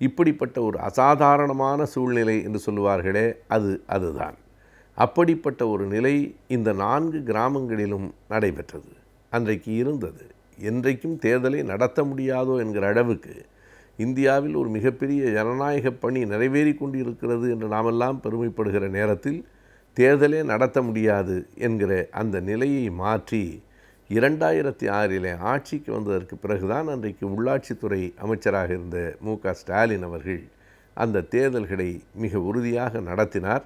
இப்படிப்பட்ட ஒரு அசாதாரணமான சூழ்நிலை என்று சொல்லுவார்களே, அதுதான். அப்படிப்பட்ட ஒரு நிலை இந்த 4 கிராமங்களிலும் நடைபெற்றது, அன்றைக்கு இருந்தது. என்றைக்கும் தேர்தலை நடத்த முடியாதோ என்கிற அளவுக்கு இந்தியாவில் ஒரு மிகப்பெரிய ஜனநாயக பணி நிறைவேறி கொண்டிருக்கிறது என்று நாமெல்லாம் பெருமைப்படுகிற நேரத்தில் தேர்தலே நடத்த முடியாது என்கிற அந்த நிலையை மாற்றி 2006 ஆட்சிக்கு வந்ததற்கு பிறகுதான் அன்றைக்கு உள்ளாட்சித்துறை அமைச்சராக இருந்த மு.க. ஸ்டாலின் அவர்கள் அந்த தேர்தல்களை மிக உறுதியாக நடத்தினார்.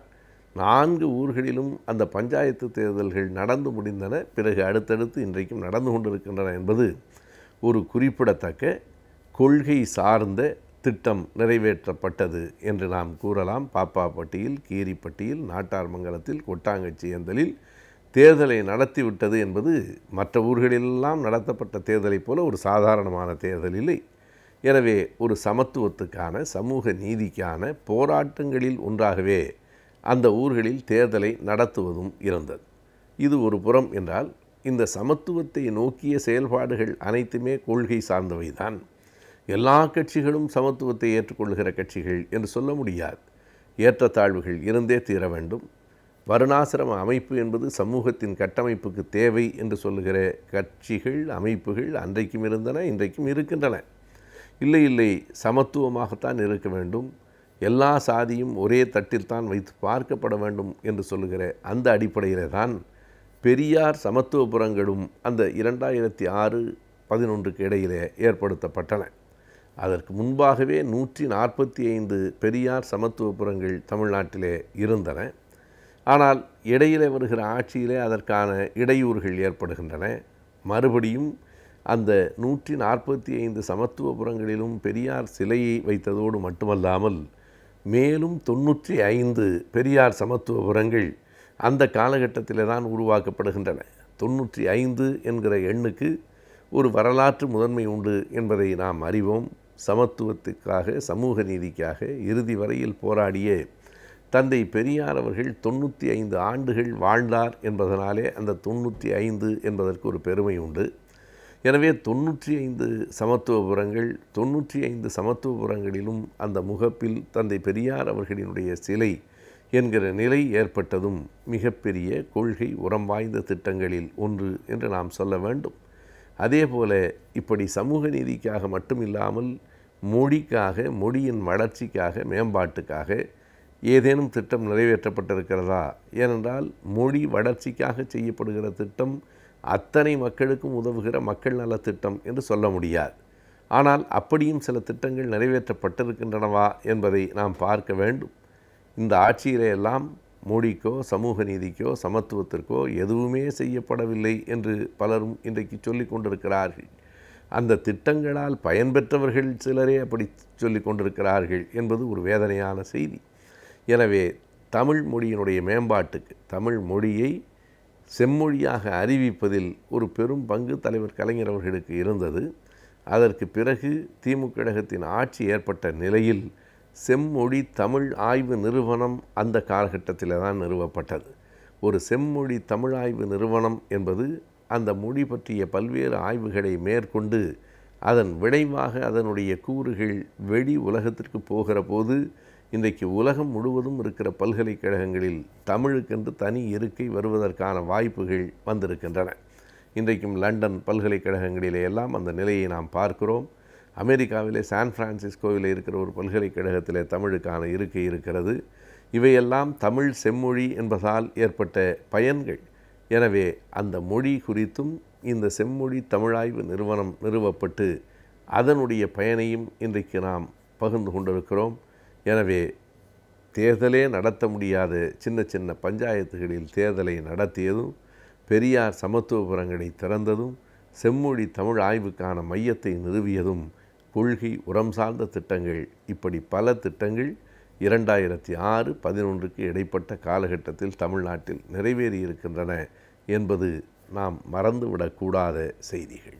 4 ஊர்களிலும் அந்த பஞ்சாயத்து தேர்தல்கள் நடந்து முடிந்தன. பிறகு அடுத்தடுத்து இன்றைக்கும் நடந்து கொண்டிருக்கின்றன என்பது ஒரு குறிப்பிடத்தக்க கொள்கை சார்ந்த திட்டம் நிறைவேற்றப்பட்டது என்று நாம் கூறலாம். பாப்பாப்பட்டியில், கீரிப்பட்டியில், நாட்டார்மங்கலத்தில், கொட்டாங்கச்சி ஏந்தலில் தேர்தலை நடத்திவிட்டது என்பது மற்ற ஊர்களிலெல்லாம் நடத்தப்பட்ட தேர்தலைப் போல ஒரு சாதாரணமான தேர்தல் இல்லை. எனவே ஒரு சமத்துவத்துக்கான, சமூக நீதிக்கான போராட்டங்களில் ஒன்றாகவே அந்த ஊர்களில் தேர்தலை நடத்துவதும் இருந்தது. இது ஒரு புறம் என்றால், இந்த சமத்துவத்தை நோக்கிய செயல்பாடுகள் அனைத்துமே கொள்கை சார்ந்தவை தான். எல்லா கட்சிகளும் சமத்துவத்தை ஏற்றுக்கொள்கிற கட்சிகள் என்று சொல்ல முடியாது. ஏற்றத்தாழ்வுகள் இருந்தே தீர வேண்டும். வருணாசிரம அமைப்பு என்பது சமூகத்தின் கட்டமைப்புக்கு தேவை என்று சொல்லுகிற கட்சிகள், அமைப்புகள் அன்றைக்கும் இருந்தன, இன்றைக்கும் இருக்கின்றன. இல்லை, சமத்துவமாகத்தான் இருக்க வேண்டும், எல்லா சாதியும் ஒரே தட்டில் தான் வைத்து பார்க்கப்பட வேண்டும் என்று சொல்லுகிற அந்த அடிப்படையில் தான் பெரியார் சமத்துவபுரங்களும் அந்த 2006-11 இடையிலே ஏற்படுத்தப்பட்டன. அதற்கு முன்பாகவே 145 பெரியார் சமத்துவபுரங்கள் தமிழ்நாட்டிலே இருந்தன. ஆனால் இடையிலே வருகிற ஆட்சியிலே அதற்கான இடையூறுகள் ஏற்படுகின்றன. மறுபடியும் அந்த 145 சமத்துவபுரங்களிலும் பெரியார் சிலையை வைத்ததோடு மட்டுமல்லாமல் மேலும் 95 பெரியார் சமத்துவபுரங்கள் அந்த காலகட்டத்தில் தான் உருவாக்கப்படுகின்றன. 95 என்கிற எண்ணுக்கு ஒரு வரலாற்று முதன்மை உண்டு என்பதை நாம் அறிவோம். சமத்துவத்துக்காக, சமூக நீதிக்காக இறுதி வரையில் போராடிய தந்தை பெரியார் அவர்கள் 95 ஆண்டுகள் வாழ்ந்தார் என்பதனாலே அந்த 95 என்பதற்கு ஒரு பெருமை உண்டு. எனவே 95 சமத்துவபுரங்கள், 95 சமத்துவபுரங்களிலும் அந்த முகப்பில் தந்தை பெரியார் அவர்களினுடைய சிலை என்கிற நிலை ஏற்பட்டதும் மிகப்பெரிய கொள்கை உரம் வாய்ந்த திட்டங்களில் ஒன்று என்று நாம் சொல்ல வேண்டும். அதேபோல இப்படி சமூக நீதிக்காக மட்டுமில்லாமல் மொழிக்காக, மொழியின் வளர்ச்சிக்காக, மேம்பாட்டுக்காக ஏதேனும் திட்டம் நிறைவேற்றப்பட்டிருக்கிறதா? ஏனென்றால் மொழி வளர்ச்சிக்காக செய்யப்படுகிற திட்டம் அத்தனை மக்களுக்கும் உதவுகிற மக்கள் நலத்திட்டம் என்று சொல்ல முடியாது. ஆனால் அப்படியும் சில திட்டங்கள் நிறைவேற்றப்பட்டிருக்கின்றனவா என்பதை நாம் பார்க்க வேண்டும். இந்த ஆட்சியிலெல்லாம் மொழிக்கோ, சமூக நீதிக்கோ, சமத்துவத்திற்கோ எதுவுமே செய்யப்படவில்லை என்று பலரும் இன்றைக்கு சொல்லிக் கொண்டிருக்கிறார்கள். அந்த திட்டங்களால் பயன்பெற்றவர்கள் சிலரே அப்படி சொல்லிக் கொண்டிருக்கிறார்கள் என்பது ஒரு வேதனையான செய்தி. எனவே தமிழ் மொழியினுடைய மேம்பாட்டுக்கு, தமிழ் மொழியை செம்மொழியாக அறிவிப்பதில் ஒரு பெரும் பங்கு தலைவர் கலைஞர் அவர்களுக்கு இருந்தது. அதற்கு பிறகு திமுக கழகத்தின் ஆட்சி ஏற்பட்ட நிலையில் செம்மொழி தமிழ் ஆய்வு நிறுவனம் அந்த காலகட்டத்தில் தான் நிறுவப்பட்டது. ஒரு செம்மொழி தமிழ் ஆய்வு நிறுவனம் என்பது அந்த மொழி பற்றிய பல்வேறு ஆய்வுகளை மேற்கொண்டு அதன் விளைவாக அதனுடைய கூறுகள் வெளி உலகத்திற்கு போகிற போது இன்றைக்கு உலகம் முழுவதும் இருக்கிற பல்கலைக்கழகங்களில் தமிழுக்கென்று தனி இருக்கை வருவதற்கான வாய்ப்புகள் வந்திருக்கின்றன. இன்றைக்கும் லண்டன் பல்கலைக்கழகங்களிலே எல்லாம் அந்த நிலையை நாம் பார்க்கிறோம். அமெரிக்காவிலே சான் பிரான்சிஸ்கோவில் இருக்கிற ஒரு பல்கலைக்கழகத்திலே தமிழுக்கான இருக்கை இருக்கிறது. இவையெல்லாம் தமிழ் செம்மொழி என்பதால் ஏற்பட்ட பயன்கள். எனவே அந்த மொழி குறித்தும் இந்த செம்மொழி தமிழாய்வு நிறுவனம் நிறுவப்பட்டு அதனுடைய பயனையும் இன்றைக்கு நாம் பகிர்ந்து கொண்டிருக்கிறோம். எனவே தேர்தலே நடத்த முடியாத சின்ன சின்ன பஞ்சாயத்துகளில் தேர்தலை நடத்தியதும், பெரியார் சமத்துவபுரங்களை திறந்ததும், செம்மொழி தமிழ் ஆய்வுக்கான மையத்தை நிறுவியதும் கொள்கை உரம் சார்ந்த திட்டங்கள். இப்படி பல திட்டங்கள் 2006-11க்கு இடைப்பட்ட காலகட்டத்தில் தமிழ்நாட்டில் நிறைவேறியிருக்கின்றன என்பது நாம் மறந்துவிடக்கூடாத செய்திகள்.